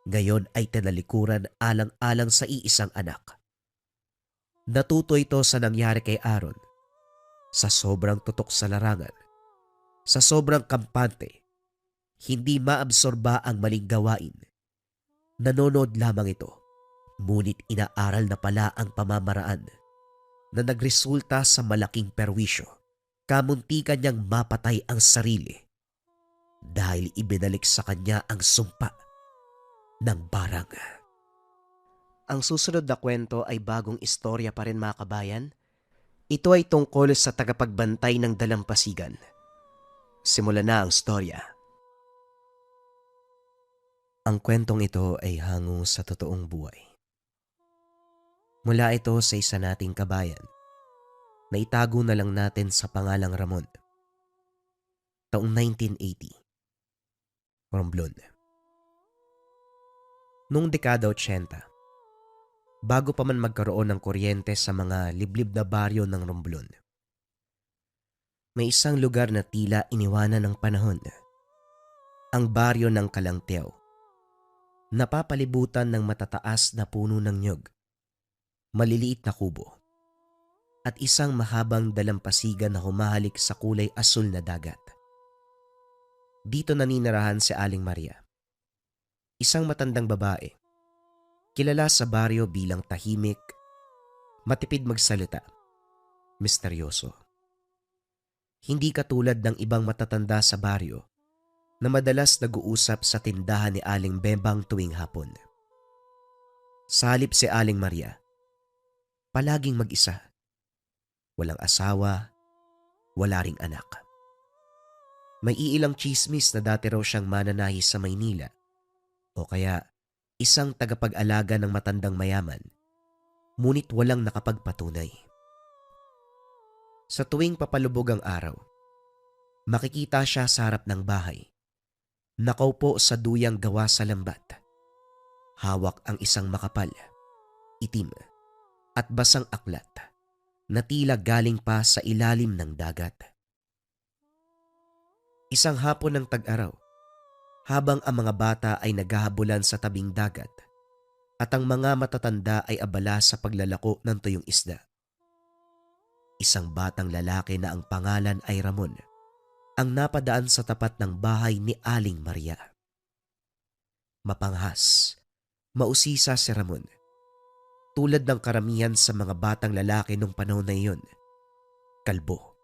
ngayon ay tinalikuran alang-alang sa iisang anak. Natuto ito sa nangyari kay Aaron, sa sobrang tutok sa larangan, sa sobrang kampante, hindi maabsorba ang maling gawain. Nanonood lamang ito Ngunit inaaral na pala ang pamamaraan na nagresulta sa malaking perwisyo. Kamuntikan niyang mapatay ang sarili dahil ibinalik sa kanya ang sumpa ng barang. Ang susunod na kwento ay bagong istorya pa rin mga kabayan. Ito ay tungkol sa tagapagbantay ng dalampasigan. Simulan na ang storya. Ang kwentong ito ay hango sa totoong buhay. Mula ito sa isa nating kabayan na itago na lang natin sa pangalang Ramon. Taong 1980. Romblon. Noong dekada 80, bago pa man magkaroon ng kuryente sa mga liblib na baryo ng Romblon, may isang lugar na tila iniwanan ng panahon. Ang baryo ng Kalangtew. Napapalibutan ng matataas na puno ng nyog, maliliit na kubo, at isang mahabang dalampasigan na humahalik sa kulay asul na dagat. Dito naninirahan si Aling Maria, isang matandang babae, kilala sa baryo bilang tahimik, matipid magsalita, misteryoso. Hindi katulad ng ibang matatanda sa baryo na madalas nag-uusap sa tindahan ni Aling Bembang tuwing hapon. Sa halip si Aling Maria, palaging mag-isa. Walang asawa, wala ring anak. May iilang tsismis na dati raw siyang mananahi sa Maynila o kaya isang tagapag-alaga ng matandang mayaman, ngunit walang nakapagpatunay. Sa tuwing papalubog ang araw, makikita siya sa harap ng bahay. Nakaupo sa duyang gawa sa lambat. Hawak ang isang makapal, itim, at basang aklat na tila galing pa sa ilalim ng dagat. Isang hapon ng tag-araw, habang ang mga bata ay naghahabulan sa tabing dagat at ang mga matatanda ay abala sa paglalako ng tuyong isda. Isang batang lalaki na ang pangalan ay Ramon ang napadaan sa tapat ng bahay ni Aling Maria. Mapanghas, mausisa si Ramon. Tulad ng karamihan sa mga batang lalaki nung panahon na iyon. Kalbo,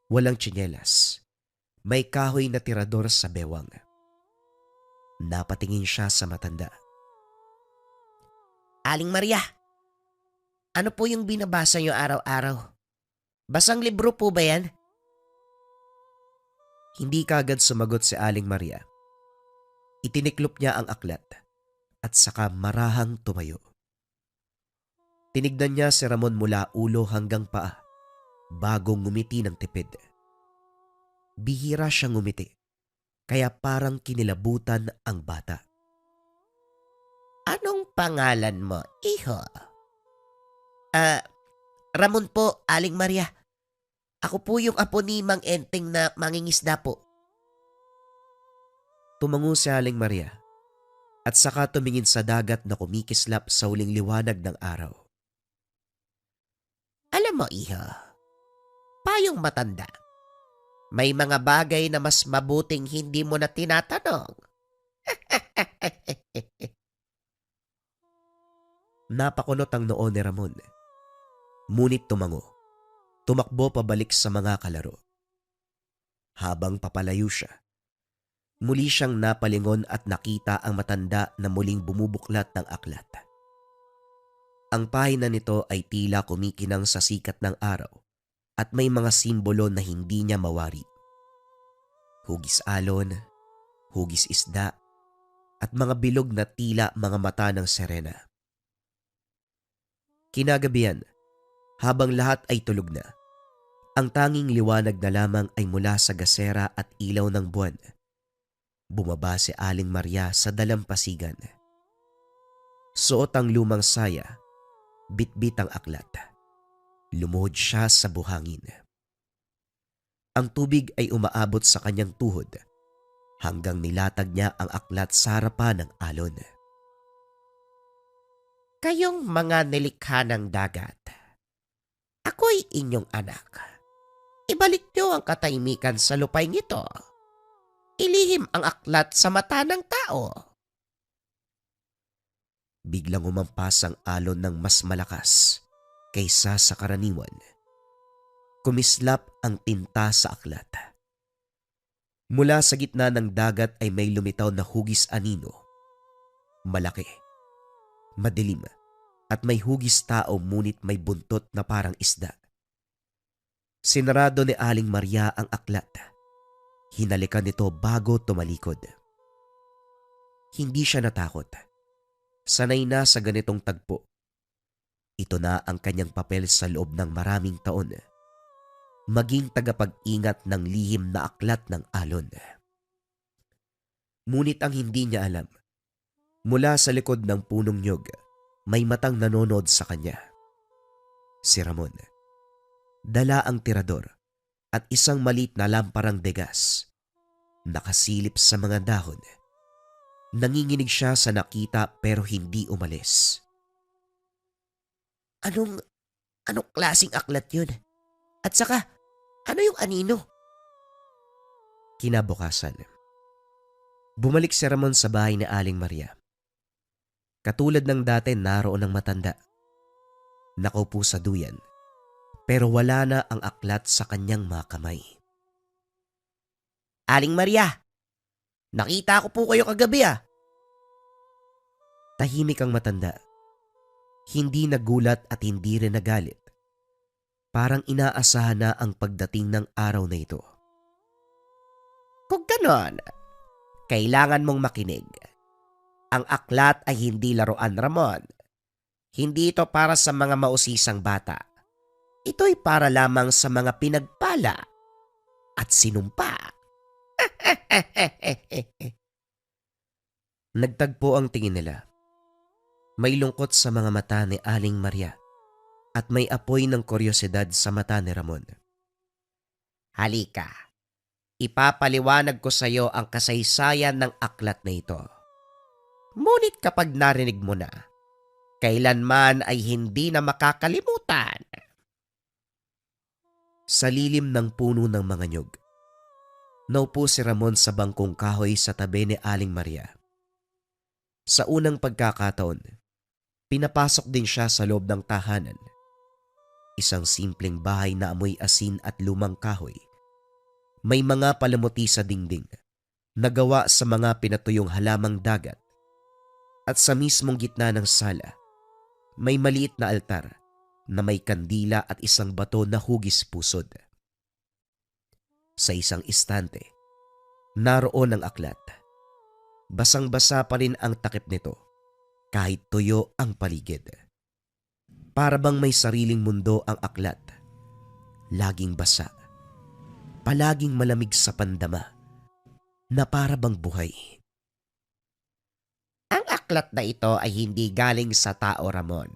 walang tsinelas, may kahoy na tirador sa bewang. Napatingin siya sa matanda. Aling Maria, ano po yung binabasa niyo araw-araw? Basang libro po ba yan? Hindi kaagad sumagot si Aling Maria. Itiniklop niya ang aklat at saka marahang tumayo. Tinignan niya si Ramon mula ulo hanggang paa bago ngumiti ng tipid. Bihira siyang ngumiti, kaya parang kinilabutan ang bata. Anong pangalan mo, iho? Ramon po, Aling Maria. Ako po yung apo ni Mang Enteng na mangingisda po. Tumango si Aling Maria at saka tumingin sa dagat na kumikislap sa huling liwanag ng araw. Alam mo, iho, payong matanda. May mga bagay na mas mabuting hindi mo na tinatanong. Napakunot ang noo ni Ramon. Ngunit tumango. Tumakbo pabalik sa mga kalaro. Habang papalayo siya, muli siyang napalingon at nakita ang matanda na muling bumubuklat ng aklat. Ang pahina nito ay tila kumikinang sa sikat ng araw at may mga simbolo na hindi niya mawari. Hugis alon, hugis isda, at mga bilog na tila mga mata ng sirena. Kinagabihan, habang lahat ay tulog na, ang tanging liwanag na lamang ay mula sa gasera at ilaw ng buwan. Bumaba si Aling Maria sa dalampasigan. Suot ang lumang saya, bitbit ang aklat. Lumuhod siya sa buhangin. Ang tubig ay umaabot sa kanyang tuhod hanggang nilatag niya ang aklat sa harapan ng alon. Kayong mga nilikha ng dagat, ako'y inyong anak. Ibalik niyo ang katahimikan sa lupain ito. Ilihim ang aklat sa mata ng tao. biglang umampas ang alon ng mas malakas kaysa sa karaniwan. Kumislap ang tinta sa aklat. Mula sa gitna ng dagat ay may lumitaw na hugis anino. Malaki, madilim, at may hugis tao ngunit may buntot na parang isda. Sinarado ni Aling Maria ang aklat. Hinalikan nito bago tumalikod. Hindi siya natakot. Sanay na sa ganitong tagpo. Ito na ang kanyang papel sa loob ng maraming taon. Maging tagapag-ingat ng lihim na aklat ng alon. Ngunit ang hindi niya alam, mula sa likod ng punong nyog, may matang nanonood sa kanya. Si Ramon. Dala ang tirador at isang maliit na lamparang degas. Nakasilip sa mga dahon. Nanginginig siya sa nakita pero hindi umalis. Anong klaseng aklat yun? At saka, ano yung anino? Kinabukasan, bumalik si Ramon sa bahay ni Aling Maria. Katulad ng dati, naroon ang matanda. Nakaupo sa duyan, pero wala na ang aklat sa kanyang mga kamay. Aling Maria, nakita ko po kayo kagabi ah. Tahimik ang matanda. Hindi nagulat at hindi rin nagalit. Parang inaasahan na ang pagdating ng araw na ito. Kung ganon, kailangan mong makinig. Ang aklat ay hindi laruan, Ramon. Hindi ito para sa mga mausisang bata. Ito'y para lamang sa mga pinagpala at sinumpa. Nagtagpo ang tingin nila. May lungkot sa mga mata ni Aling Maria at may apoy ng kuryosidad sa mata ni Ramon. Halika, ipapaliwanag ko sa iyo ang kasaysayan ng aklat na ito. Ngunit kapag narinig mo na, kailanman ay hindi na makakalimutan. Sa lilim ng puno ng mga nyog, naupo si Ramon sa bangkong kahoy sa tabi ni Aling Maria. Sa unang pagkakataon, pinapasok din siya sa loob ng tahanan. Isang simpleng bahay na amoy asin at lumang kahoy. May mga palamuti sa dingding, nagawa sa mga pinatuyong halamang dagat. At sa mismong gitna ng sala, may maliit na altar na may kandila at isang bato na hugis pusod. Sa isang istante, naroon ang aklat. Basang-basa pa rin ang takip nito kahit tuyo ang paligid. Para bang may sariling mundo ang aklat. Laging basa. Palaging malamig sa pandama na para bang buhay. Ang aklat na ito ay hindi galing sa tao, Ramon.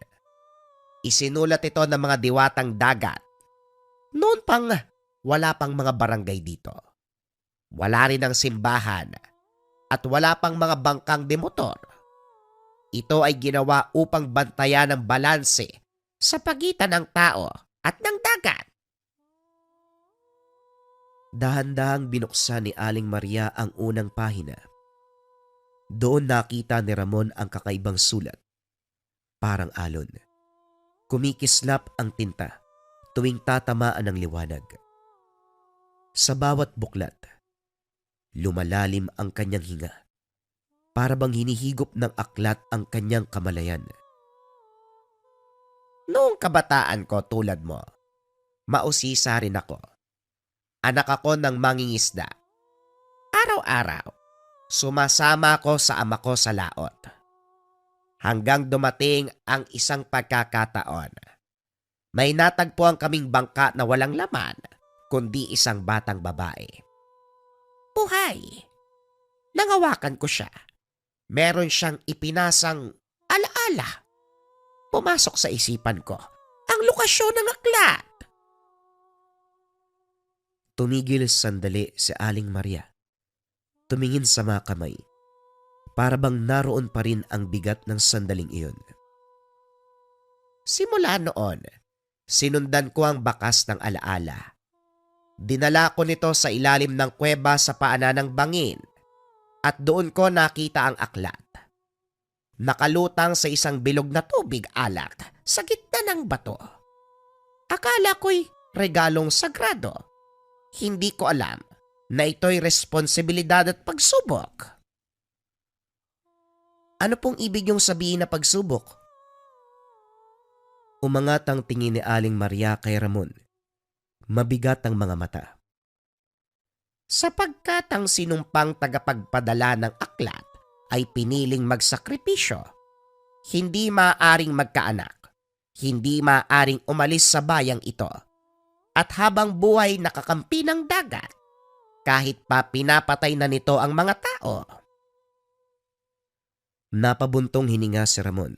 Isinulat ito ng mga diwatang dagat. Noon pang wala pang mga barangay dito. Wala rin ang simbahan at wala pang mga bangkang demotor. Ito ay ginawa upang bantayan ang balanse sa pagitan ng tao at ng dagat. Dahan-dahang binuksan ni Aling Maria ang unang pahina. Doon nakita ni Ramon ang kakaibang sulat. Parang alon. Kumikislap ang tinta tuwing tatamaan ng liwanag. Sa bawat buklat, lumalalim ang kanyang hinga. Para bang hinihigop ng aklat ang kanyang kamalayan. Noong kabataan ko tulad mo, mausisa rin ako. Anak ako ng mangingisda. Araw-araw, sumasama ako sa ama ko sa laot. Hanggang dumating ang isang pagkakataon. May natagpuan kaming bangka na walang laman, kundi isang batang babae. Buhay! Nangawakan ko siya. Meron siyang ipinasang alaala. Pumasok sa isipan ko ang lokasyon ng aklat. Tumigil sandali si Aling Maria. Tumingin sa mga kamay. Para bang naroon pa rin ang bigat ng sandaling iyon. Simula noon, sinundan ko ang bakas ng alaala. Dinala ko nito sa ilalim ng kuweba sa paanan ng bangin at doon ko nakita ang aklat. nakalutang sa isang bilog na tubig alak sa gitna ng bato. Akala ko'y regalong sagrado. Hindi ko alam na ito'y responsibilidad at pagsubok. Ano pong ibig yung sabihin na pagsubok? Umangat ang tingin ni Aling Maria kay Ramon. Mabigat ang mga mata. Sapagkat ang sinumpang tagapagpadala ng aklat ay piniling magsakripisyo, hindi maaaring magkaanak, hindi maaaring umalis sa bayang ito, at habang buhay nakakampi ng dagat, kahit pa pinapatay na nito ang mga tao. Napabuntong hininga si Ramon.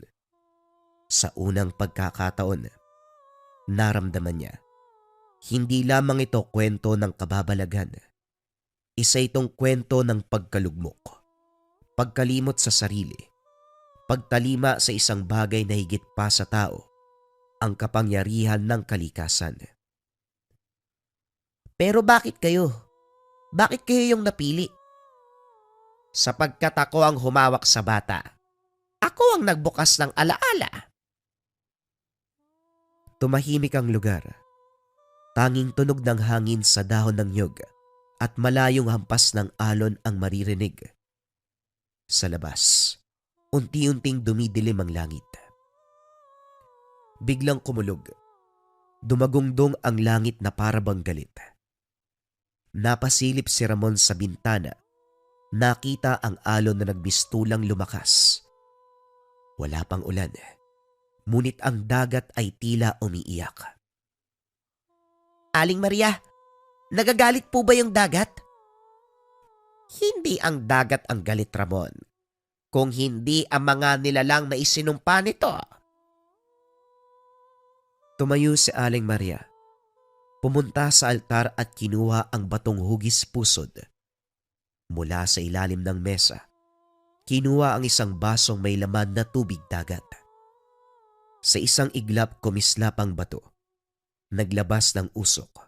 Sa unang pagkakataon, naramdaman niya, hindi lamang ito kwento ng kababalaghan. Isa itong kwento ng pagkalugmok, pagkalimot sa sarili, pagtalima sa isang bagay na higit pa sa tao, ang kapangyarihan ng kalikasan. Pero bakit kayo? Bakit kayo yung napili? Sapagkat ako ang humawak sa bata. Ako ang nagbukas ng alaala. Tumahimik ang lugar. Tanging tunog ng hangin sa dahon ng nyog at malayong hampas ng alon ang maririnig. Sa labas, unti-unting dumidilim ang langit. Biglang kumulog. Dumagungdong ang langit na parabang galit. Napasilip si Ramon sa bintana. Nakita ang alon na nagbistulang lumakas. Wala pang ulan, ngunit ang dagat ay tila umiiyak. Aling Maria, nagagalit po ba yung dagat? Hindi ang dagat ang galit, Ramon, kung hindi ang mga nilalang na isinumpa nito. Tumayo si Aling Maria. Pumunta sa altar at kinuha ang batong hugis pusod. Mula sa ilalim ng mesa, kinuha ang isang basong may laman na tubig dagat. Sa isang iglap kumislap ang bato. Naglabas ng usok.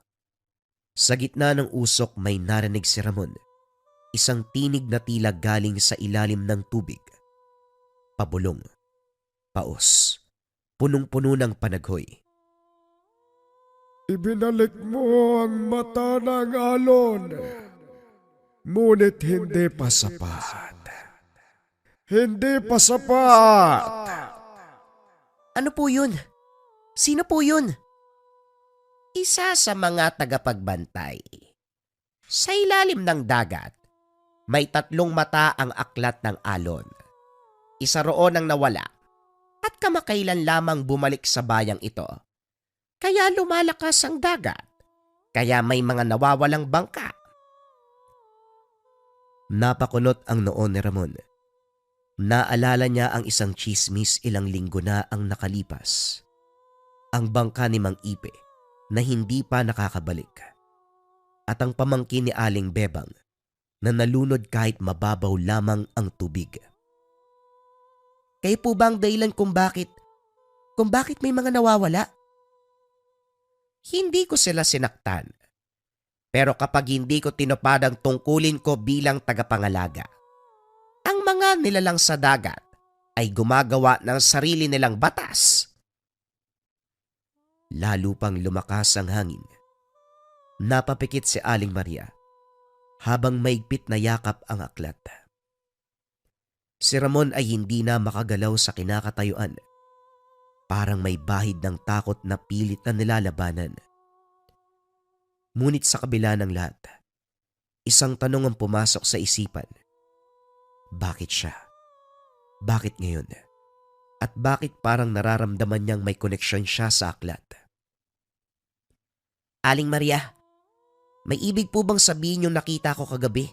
Sa gitna ng usok may narinig si Ramon. Isang tinig na tila galing sa ilalim ng tubig. Pabulong. Paos. Punong-puno ng panaghoy. Ibinalik mo ang mata ng alon, ngunit hindi pa sapat. Hindi pa sapat! Ano po yun? Sino po yun? Isa sa mga tagapagbantay. Sa ilalim ng dagat, may 3 mata ang aklat ng alon. Isa roon ang nawala at kamakailan lamang bumalik sa bayang ito. Kaya lumalakas ang dagat. Kaya may mga nawawalang bangka. Napakunot ang noon ni Ramon. Naalala niya ang isang chismis ilang linggo na ang nakalipas. Ang bangka ni Mang Ipe na hindi pa nakakabalik. At ang pamangkin ni Aling Bebang na nalunod kahit mababaw lamang ang tubig. Kayo po ba ang dahilan kung bakit may mga nawawala? Hindi ko sila sinaktan. Pero kapag hindi ko tinupad ang tungkulin ko bilang tagapangalaga, ang mga nilalang sa dagat ay gumagawa ng sarili nilang batas. Lalo pang lumakas ang hangin. Napapikit si Aling Maria habang maigpit na yakap ang aklat. Si Ramon ay hindi na makagalaw sa kinakatayuan. Parang may bahid ng takot na pilit na nilalabanan. Ngunit sa kabila ng lahat, isang tanong ang pumasok sa isipan. Bakit siya? Bakit ngayon? At bakit parang nararamdaman niyang may koneksyon siya sa aklat? Aling Maria, may ibig po bang sabihin yung nakita ko kagabi?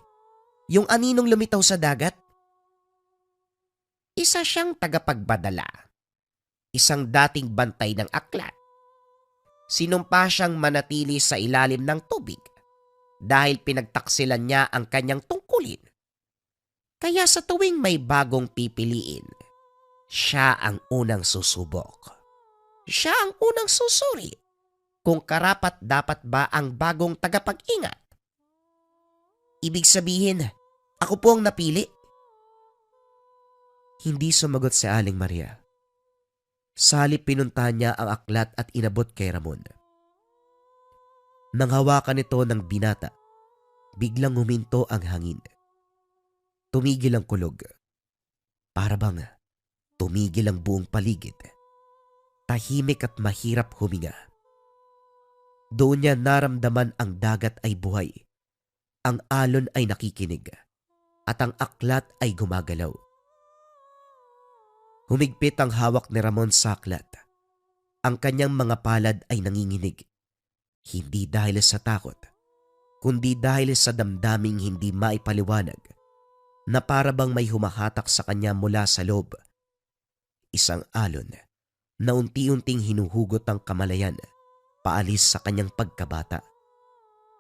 Yung aninong lumitaw sa dagat? Isa siyang tagapagbadala. Isang dating bantay ng aklat. Sinumpa siyang manatili sa ilalim ng tubig dahil pinagtaksilan niya ang kanyang tungkulin. Kaya sa tuwing may bagong pipiliin, siya ang unang susubok. Siya ang unang susuri kung karapat dapat ba ang bagong tagapag-ingat. Ibig sabihin, ako po ang napili. Hindi sumagot si Aling Maria. Sa halip pinuntahan niya ang aklat at inabot kay Ramon. Nang hawakan ito ng binata, biglang huminto ang hangin. Tumigil ang kulog. Para bang tumigil ang buong paligid. Tahimik at mahirap huminga. Doon niya naramdaman ang dagat ay buhay. Ang alon ay nakikinig. At ang aklat ay gumagalaw. Humigpit ang hawak ni Ramon sa aklat. Ang kanyang mga palad ay nanginginig. Hindi dahil sa takot, kundi dahil sa damdaming hindi maipaliwanag na para bang may humahatak sa kanya mula sa loob. Isang alon na unti-unting hinuhugot ang kamalayan paalis sa kanyang pagkabata.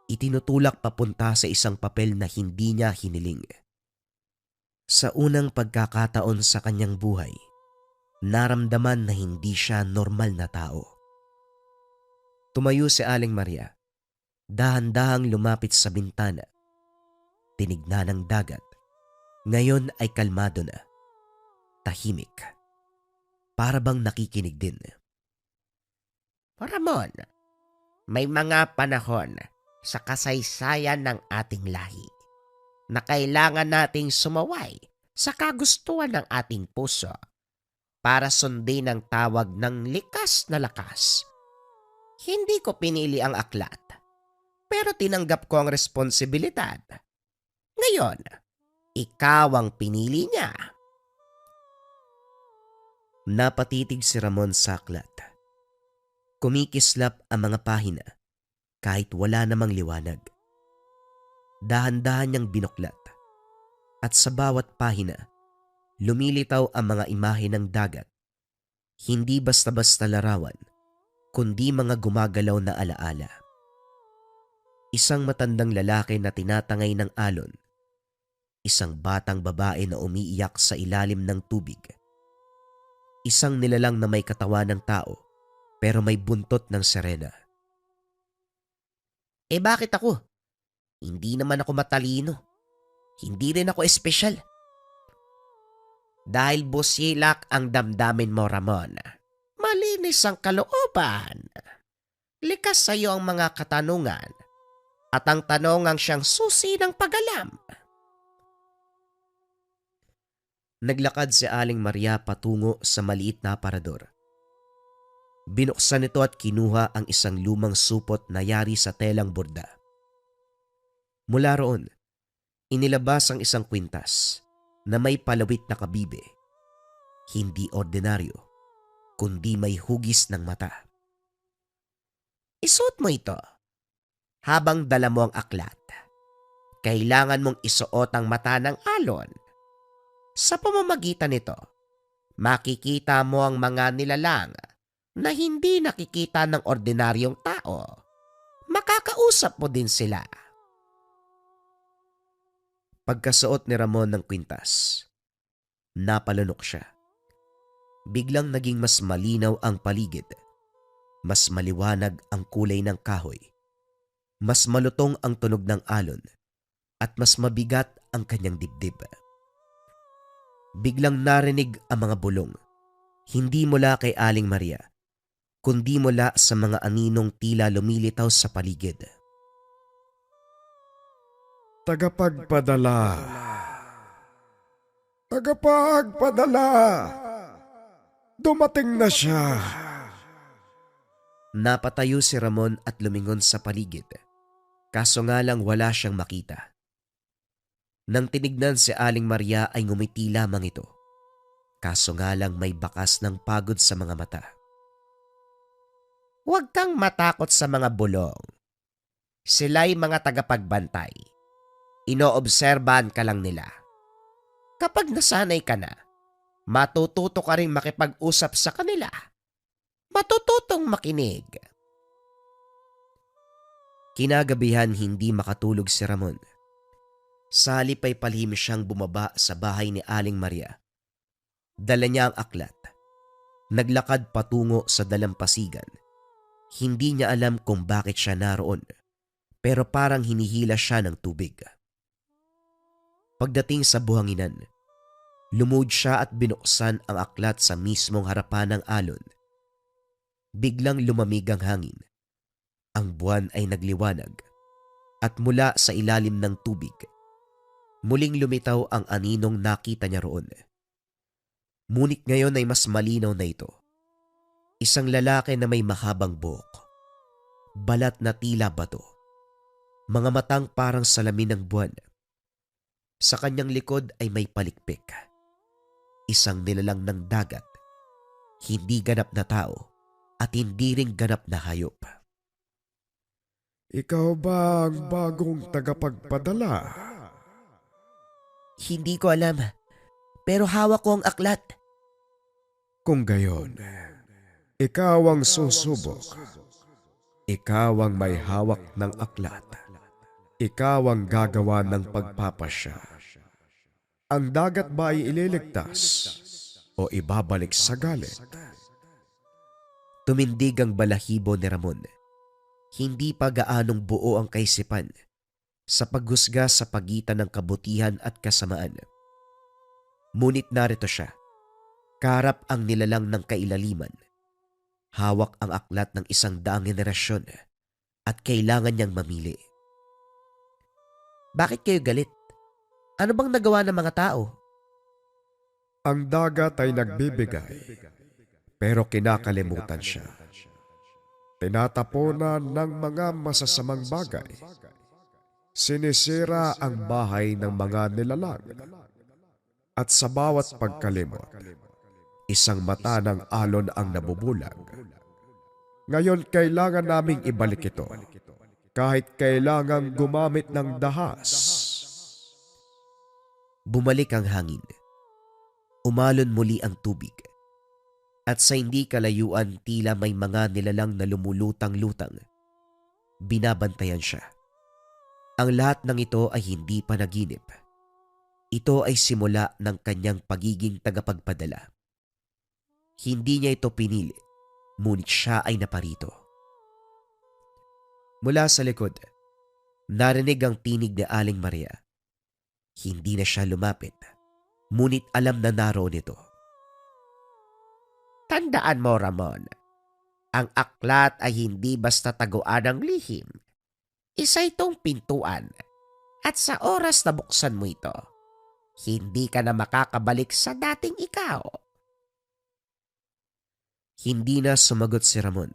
Itinutulak papunta sa isang papel na hindi niya hiniling. Sa unang pagkakataon sa kanyang buhay, naramdaman na hindi siya normal na tao. Tumayo si Aling Maria, dahan-dahang lumapit sa bintana. Tinignan ang dagat. Ngayon ay kalmado na. Tahimik. Para bang nakikinig din. Ramon, may mga panahon sa kasaysayan ng ating lahi na kailangan nating sumaway sa kagustuhan ng ating puso para sundin ang tawag ng likas na lakas. Hindi ko pinili ang aklat, pero tinanggap ko ang responsibilidad. Ngayon, ikaw ang pinili niya. Napatitig si Ramon sa aklat. Kumikislap ang mga pahina kahit wala namang liwanag. Dahan-dahan niyang binuklat at sa bawat pahina, lumilitaw ang mga imahe ng dagat. Hindi basta-basta larawan, kundi mga gumagalaw na alaala. Isang matandang lalaki na tinatangay ng alon. Isang batang babae na umiiyak sa ilalim ng tubig. Isang nilalang na may katawan ng tao pero may buntot ng sirena. Bakit ako? Hindi naman ako matalino. Hindi rin ako espesyal. Dahil busilak ang damdamin mo, Ramon. Malinis ang kalooban. Likas sa iyo ang mga katanungan at ang tanong ang siyang susi ng pag-alam. Naglakad si Aling Maria patungo sa maliit na aparador. Binuksan ito at kinuha ang isang lumang supot na yari sa telang borda. Mula roon, inilabas ang isang kwintas na may palawit na kabibe. Hindi ordinaryo, kundi may hugis ng mata. Isuot mo ito habang dala mo ang aklat. Kailangan mong isuot ang mata ng alon. Sa pamamagitan nito, makikita mo ang mga nilalang na hindi nakikita ng ordinaryong tao. Makakausap mo din sila. Pagkasuot ni Ramon ng kwintas, napalunok siya. Biglang naging mas malinaw ang paligid. Mas maliwanag ang kulay ng kahoy. Mas malutong ang tunog ng alon. At mas mabigat ang kanyang dibdib. Biglang narinig ang mga bulong. Hindi mula kay Aling Maria, kundi mula sa mga aninong tila lumilitaw sa paligid. Tagapagpadala. Tagapagpadala. Dumating na siya. Napatayo si Ramon at lumingon sa paligid. Kaso nga lang wala siyang makita. Nang tinignan si Aling Maria ay ngumiti lamang ito. Kaso nga lang may bakas ng pagod sa mga mata. Huwag kang matakot sa mga bulong. Sila'y mga tagapagbantay. Inoobserbahan ka lang nila. Kapag nasanay ka na, matututo ka rin makipag-usap sa kanila. Matututong makinig. Kinagabihan hindi makatulog si Ramon. Sa halip ay palihim siyang bumaba sa bahay ni Aling Maria. Dala niya ang aklat. Naglakad patungo sa dalampasigan. Hindi niya alam kung bakit siya naroon, pero parang hinihila siya ng tubig. Pagdating sa buhanginan, Lumuhod siya at binuksan ang aklat sa mismong harapan ng alon. Biglang lumamig ang hangin. Ang buwan ay nagliwanag at mula sa ilalim ng tubig, muling lumitaw ang aninong nakita niya roon. Ngunit ngayon ay mas malinaw na ito. Isang lalaki na may mahabang buhok, balat na tila bato, mga matang parang salamin ng buwan. Sa kanyang likod ay may palikpik. Isang nilalang ng dagat, hindi ganap na tao at hindi ring ganap na hayop. Ikaw ba ang bagong tagapagpadala? Hindi ko alam, pero hawak ko ang aklat. Kung gayon, ikaw ang susubok. Ikaw ang may hawak ng aklat. Ikaw ang gagawa ng pagpapasya. Ang dagat ba ay ililigtas o ibabalik sa galit? Tumindig ang balahibo ni Ramon. Hindi pa gaanong buo ang kaisipan sa paghusga sa pagitan ng kabutihan at kasamaan. Ngunit narito siya, kaharap ang nilalang ng kailaliman. Hawak ang aklat ng 100 henerasyon at kailangan niyang mamili. Bakit kayo galit? Ano bang nagawa ng mga tao? Ang dagat ay nagbibigay, pero kinakalimutan siya. Tinatapunan ng mga masasamang bagay. Sinisira ang bahay ng mga nilalang. At sa bawat pagkalimot, isang mata ng alon ang nabubulag. Ngayon kailangan naming ibalik ito, kahit kailangang gumamit ng dahas. Bumalik ang hangin. Umalon muli ang tubig. At sa hindi kalayuan tila may mga nilalang na lumulutang-lutang. Binabantayan siya. Ang lahat ng ito ay hindi panaginip. Ito ay simula ng kanyang pagiging tagapagpadala. Hindi niya ito pinili, ngunit siya ay naparito. Mula sa likod, narinig ang tinig ni Aling Maria. Hindi na siya lumapit, ngunit alam na naroon ito. Tandaan mo, Ramon, ang aklat ay hindi basta taguan ng lihim. Isa itong pintuan at sa oras na buksan mo ito, hindi ka na makakabalik sa dating ikaw. Hindi na sumagot si Ramon.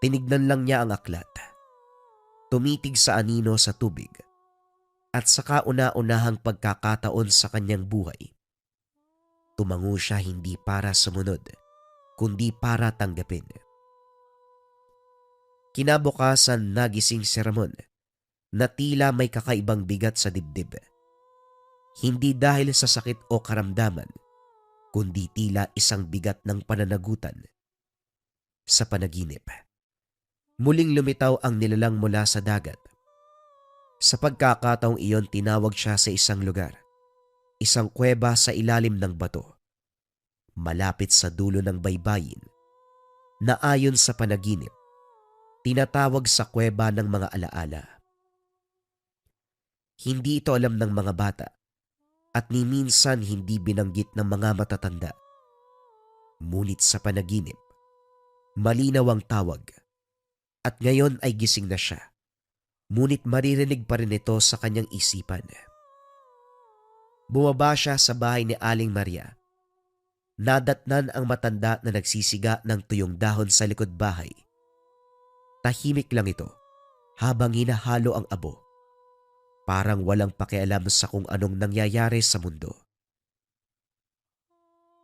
Tinignan lang niya ang aklat. Tumitig sa anino sa tubig at sa kauna-unahang pagkakataon sa kanyang buhay. Tumango siya hindi para sumunod, kundi para tanggapin. Kinabukasan nagising si Ramon na tila may kakaibang bigat sa dibdib. Hindi dahil sa sakit o karamdaman, kundi tila isang bigat ng pananagutan. Sa panaginip, muling lumitaw ang nilalang mula sa dagat. Sa pagkakataong iyon tinawag siya sa isang lugar. Isang kuweba sa ilalim ng bato, malapit sa dulo ng baybayin, na ayon sa panaginip, tinatawag sa kuweba ng mga alaala. Hindi ito alam ng mga bata at ni minsan hindi binanggit ng mga matatanda. Ngunit sa panaginip, malinaw ang tawag at ngayon ay gising na siya, ngunit maririnig pa rin ito sa kanyang isipan. Bumaba siya sa bahay ni Aling Maria. Nadatnan ang matanda na nagsisiga ng tuyong dahon sa likod bahay. Tahimik lang ito habang hinahalo ang abo. Parang walang pakialam sa kung anong nangyayari sa mundo.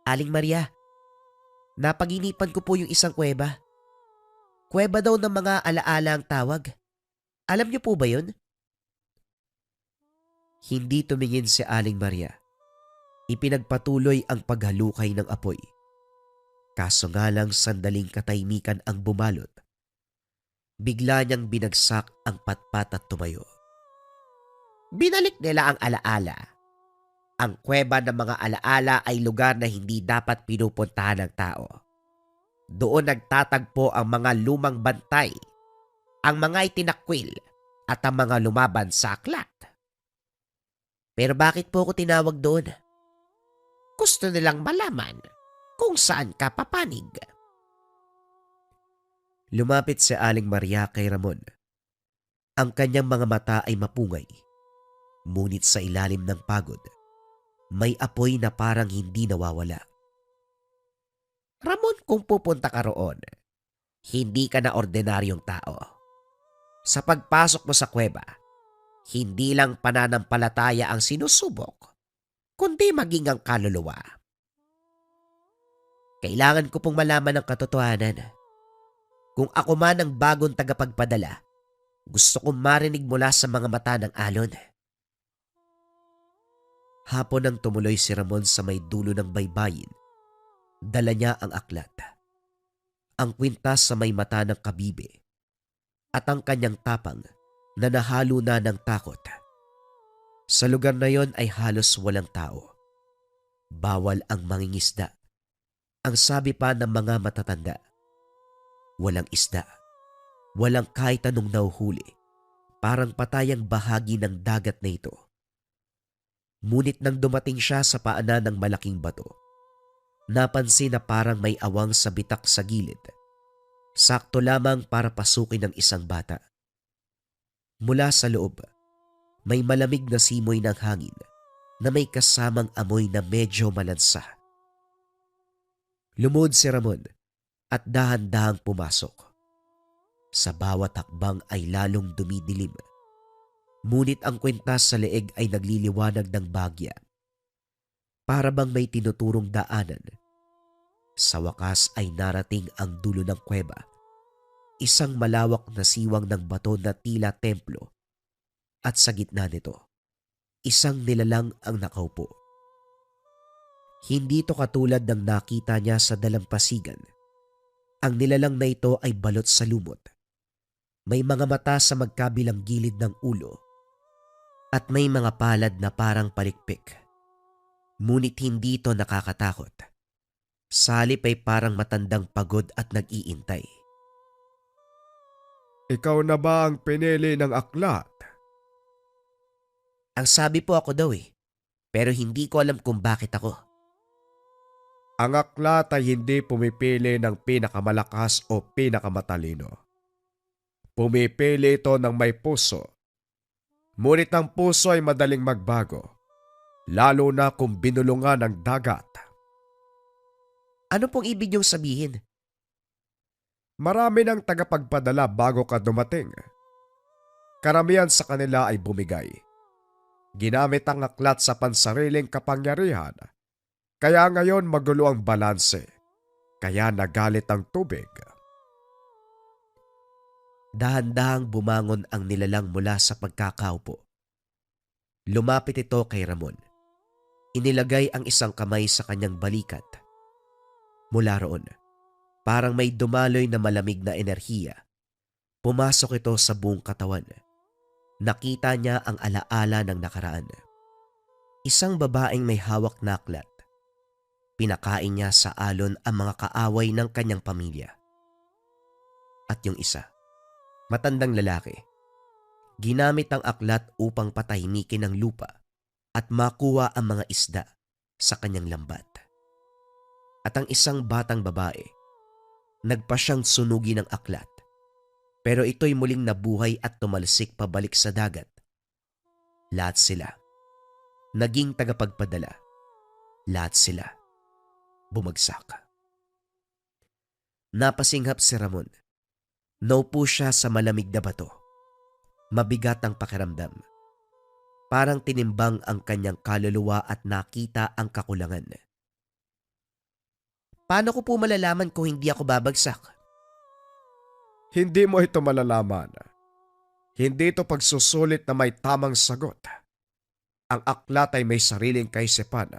Aling Maria, napaginipan ko po yung isang kuweba. Kuweba daw ng mga alaala ang tawag. Alam niyo po ba yun? Hindi tumingin si Aling Maria. Ipinagpatuloy ang paghalukay ng apoy. Kaso nga lang sandaling katahimikan ang bumalot. Bigla niyang binagsak ang patpat at tumayo. Binalik nila ang alaala. Ang kuweba ng mga alaala ay lugar na hindi dapat pinupuntahan ng tao. Doon nagtatagpo ang mga lumang bantay, ang mga itinakwil at ang mga lumaban sa aklat. Pero bakit po ako tinawag doon? Gusto nilang malaman kung saan ka papanig. Lumapit si Aling Maria kay Ramon. Ang kanyang mga mata ay mapungay. Ngunit sa ilalim ng pagod, may apoy na parang hindi nawawala. Ramon, kung pupunta ka roon, hindi ka na ordinaryong tao. Sa pagpasok mo sa kuweba, hindi lang pananampalataya ang sinusubok, kundi maging ang kaluluwa. Kailangan ko pong malaman ang katotohanan. Kung ako man ang bagong tagapagpadala, gusto kong marinig mula sa mga mata ng alon. Hapon nang tumuloy si Ramon sa may dulo ng baybayin, dala niya ang aklat, ang kwintas sa may mata ng kabibe, at ang kanyang tapang na nahalo na ng takot. Sa lugar na yon ay halos walang tao. Bawal ang mangingisda. Ang sabi pa ng mga matatanda, walang isda, walang kahit anong nauhuli, parang patayang bahagi ng dagat na ito. Ngunit nang dumating siya sa paanan ng malaking bato, napansin na parang may awang sa bitak sa gilid. Sakto lamang para pasukin ng isang bata. Mula sa loob, may malamig na simoy ng hangin na may kasamang amoy na medyo malansa. Lumod si Ramon at dahan-dahang pumasok. Sa bawat hakbang ay lalong dumidilim. Ngunit ang kwintas sa leeg ay nagliliwanag ng bagya. Para bang may tinuturong daanan. Sa wakas ay narating ang dulo ng kuweba. Isang malawak na siwang ng bato na tila templo. At sa gitna nito, isang nilalang ang nakaupo. Hindi ito katulad ng nakita niya sa dalampasigan. Ang nilalang na ito ay balot sa lumot. May mga mata sa magkabilang gilid ng ulo at may mga palad na parang palikpik. Ngunit hindi ito nakakatakot. Salip ay parang matandang pagod at nag-iintay. Ikaw na ba ang pinili ng aklat? Ang sabi po ako daw pero hindi ko alam kung bakit ako. Ang aklat ay hindi pumipili ng pinakamalakas o pinakamatalino. Pumipili ito ng may puso. Ngunit ang puso ay madaling magbago, lalo na kung binulungan ng dagat. Ano pong ibig niyong sabihin? Marami ng tagapagpadala bago ka dumating. Karamihan sa kanila ay bumigay. Ginamit ang aklat sa pansariling kapangyarihan. Kaya ngayon magulo ang balanse. Kaya nagalit ang tubig. Dahan-dahang bumangon ang nilalang mula sa pagkakaupo. Lumapit ito kay Ramon. Inilagay ang isang kamay sa kanyang balikat. Mula roon, parang may dumaloy na malamig na enerhiya. Pumasok ito sa buong katawan. Nakita niya ang alaala ng nakaraan. Isang babaeng may hawak na aklat. Pinakain niya sa alon ang mga kaaway ng kanyang pamilya. At yung isa, matandang lalaki, ginamit ang aklat upang patahimikin ang lupa at makuha ang mga isda sa kanyang lambat. At ang isang batang babae, nagpa siyang sunugin ng aklat, pero ito'y muling nabuhay at tumalsik pabalik sa dagat. Lahat sila, naging tagapagpadala. Lahat sila, bumagsak. Napasinghap si Ramon. Naupo siya sa malamig na bato. Mabigat ang pakiramdam. Parang tinimbang ang kanyang kaluluwa at nakita ang kakulangan. Paano ko po malalaman kung hindi ako babagsak? Hindi mo ito malalaman. Hindi ito pagsusulit na may tamang sagot. Ang aklat ay may sariling kaisipan.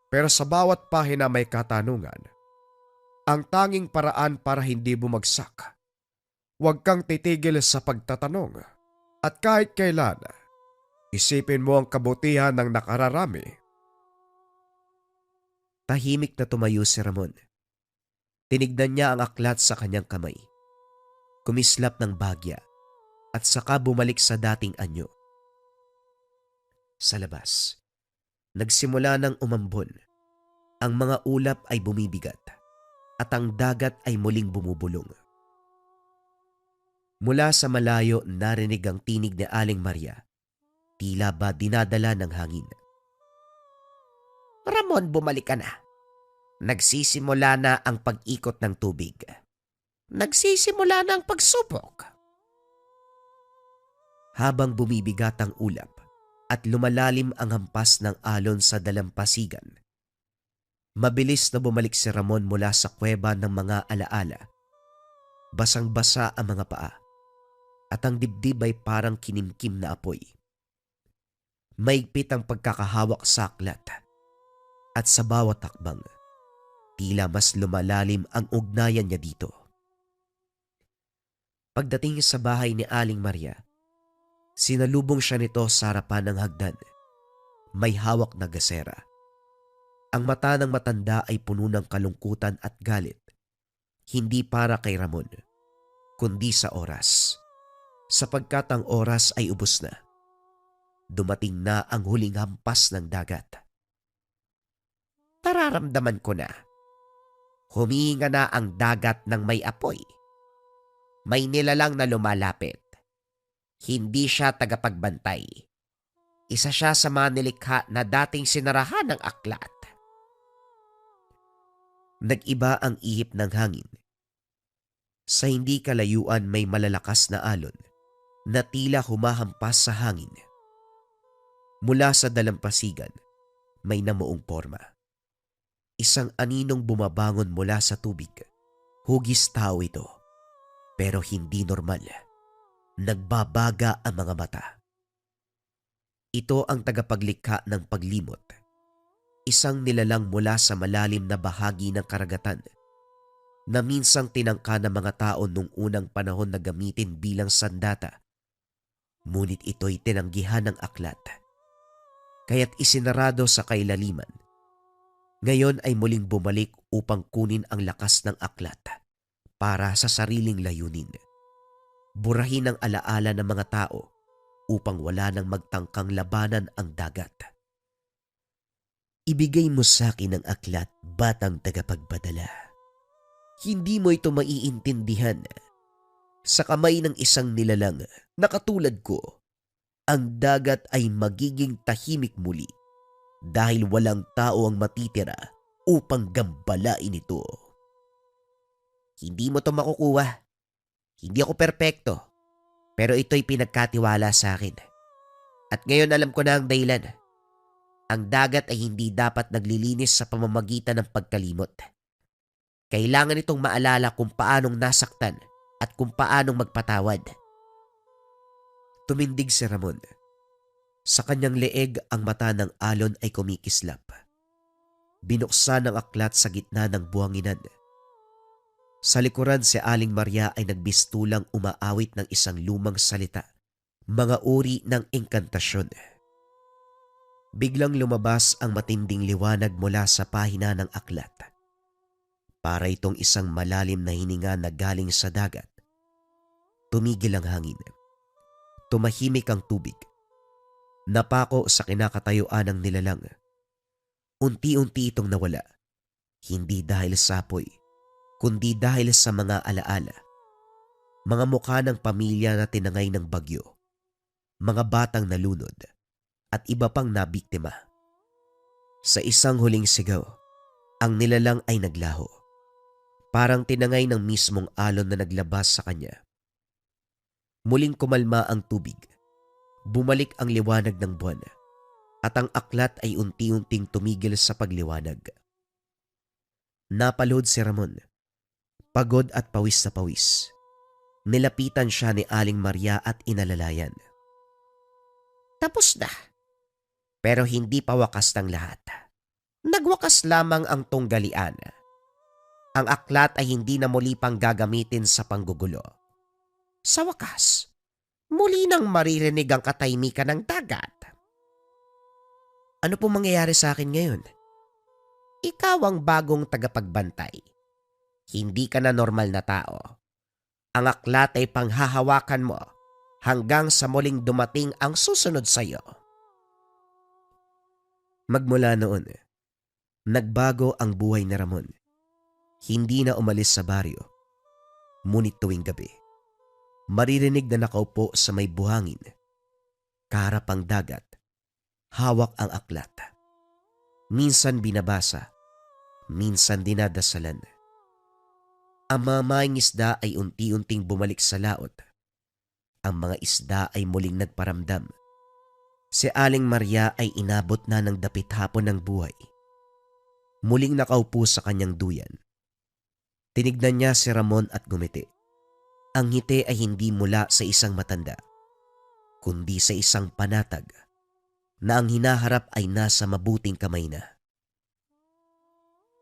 Pero sa bawat pahina may katanungan. Ang tanging paraan para hindi bumagsak. Huwag kang titigil sa pagtatanong. At kahit kailan, isipin mo ang kabutihan ng nakararami. Tahimik na tumayo si Ramon. Tinignan niya ang aklat sa kanyang kamay. Kumislap ng bagya at saka bumalik sa dating anyo. Sa labas, nagsimula ng umambon. Ang mga ulap ay bumibigat at ang dagat ay muling bumubulong. Mula sa malayo narinig ang tinig ni Aling Maria, tila ba dinadala ng hangin. Ramon, bumalik ka na. Nagsisimula na ang pag-ikot ng tubig. Nagsisimula na ang pagsubok. Habang bumibigat ang ulap at lumalalim ang hampas ng alon sa dalampasigan, mabilis na bumalik si Ramon mula sa kuweba ng mga alaala. Basang-basa ang mga paa at ang dibdib ay parang kinimkim na apoy. Maigpit ang pagkakahawak sa aklat at sa bawat takbang, tila mas lumalalim ang ugnayan niya dito. Pagdating sa bahay ni Aling Maria, sinalubong siya nito sa harapan ng hagdan. May hawak na gasera. Ang mata ng matanda ay puno ng kalungkutan at galit. Hindi para kay Ramon, kundi sa oras. Sapagkat ang oras ay ubos na. Dumating na ang huling hampas ng dagat. Nararamdaman ko na. Humihinga na ang dagat ng may apoy. May nilalang na lumalapit. Hindi siya tagapagbantay. Isa siya sa mga nilikha na dating sinarahan ng aklat. Nag-iba ang ihip ng hangin. Sa hindi kalayuan may malalakas na alon na tila humahampas sa hangin. Mula sa dalampasigan, may namuong porma. Isang aninong bumabangon mula sa tubig. Hugis tao ito, pero hindi normal. Nagbabaga ang mga mata. Ito ang tagapaglikha ng paglimot. Isang nilalang mula sa malalim na bahagi ng karagatan na minsang tinangka ng mga tao nung unang panahon na gamitin bilang sandata. Ngunit ito'y tinanggihan ng aklat, kaya't isinarado sa kailaliman. Ngayon ay muling bumalik upang kunin ang lakas ng aklat para sa sariling layunin. Burahin ang alaala ng mga tao upang wala nang magtangkang labanan ang dagat. Ibigay mo sa akin ang aklat, batang tagapagpadala. Hindi mo ito maiintindihan. Sa kamay ng isang nilalang na katulad ko, ang dagat ay magiging tahimik muli dahil walang tao ang matitira upang gambalain ito. Hindi mo to makukuha. Hindi ako perpekto, pero ito'y pinagkatiwala sa akin. At ngayon alam ko na ang dahilan. Ang dagat ay hindi dapat naglilinis sa pamamagitan ng pagkalimot. Kailangan itong maalala kung paanong nasaktan at kung paanong magpatawad. Tumindig si Ramon. Sa kanyang leeg ang mata ng alon ay kumikislap. Binuksan ang aklat sa gitna ng buhanginan. Sa likuran si Aling Maria ay nagbistulang umaawit ng isang lumang salita, mga uri ng engkantasyon. Biglang lumabas ang matinding liwanag mula sa pahina ng aklat. Para itong isang malalim na hininga na galing sa dagat. Tumigil ang hangin. Tumahimik ang tubig. Napako sa kinakatayuan ng nilalang. Unti-unti itong nawala. Hindi dahil sa apoy, kundi dahil sa mga alaala. Mga mukha ng pamilya na tinangay ng bagyo. Mga batang nalunod at iba pang nabiktima. Sa isang huling sigaw, ang nilalang ay naglaho. Parang tinangay ng mismong alon na naglabas sa kanya. Muling kumalma ang tubig. Bumalik ang liwanag ng buwan at ang aklat ay unti-unting tumigil sa pagliwanag. Napalod si Ramon. Pagod at pawis na pawis. Nilapitan siya ni Aling Maria at inalalayan. Tapos na. Pero hindi pa wakas ng lahat. Nagwakas lamang ang tunggalian. Ang aklat ay hindi na muli pang gagamitin sa panggugulo. Sa wakas, muli nang maririnig ang katahimikan ng dagat. Ano pong mangyayari sa akin ngayon? Ikaw ang bagong tagapagbantay. Hindi ka na normal na tao. Ang aklat ay panghahawakan mo hanggang sa muling dumating ang susunod sa iyo. Magmula noon, Nagbago ang buhay ni Ramon. Hindi na umalis sa baryo. Ngunit tuwing gabi, maririnig na nakaupo sa may buhangin, kaharap ang dagat, hawak ang aklat. Minsan binabasa, minsan dinadasalan. Ang mga maing isda ay unti-unting bumalik sa laot. Ang mga isda ay muling nagparamdam. Si Aling Maria ay inabot na ng dapit hapon ng buhay. Muling nakaupo sa kanyang duyan. Tinignan niya si Ramon at ngumiti. Ang ngiti ay hindi mula sa isang matanda, kundi sa isang panatag na ang hinaharap ay nasa mabuting kamay na.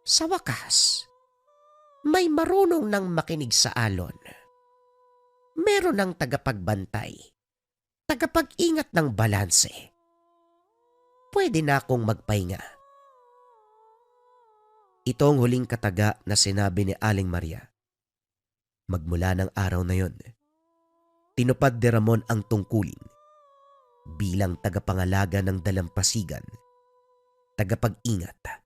Sa wakas, may marunong nang makinig sa alon. Meron ng tagapagbantay, tagapag-ingat ng balanse. Pwede na akong magpahinga. Ito ang huling kataga na sinabi ni Aling Maria. Magmula ng araw na yon, tinupad ni Ramon ang tungkulin bilang tagapangalaga ng dalampasigan, tagapag-ingat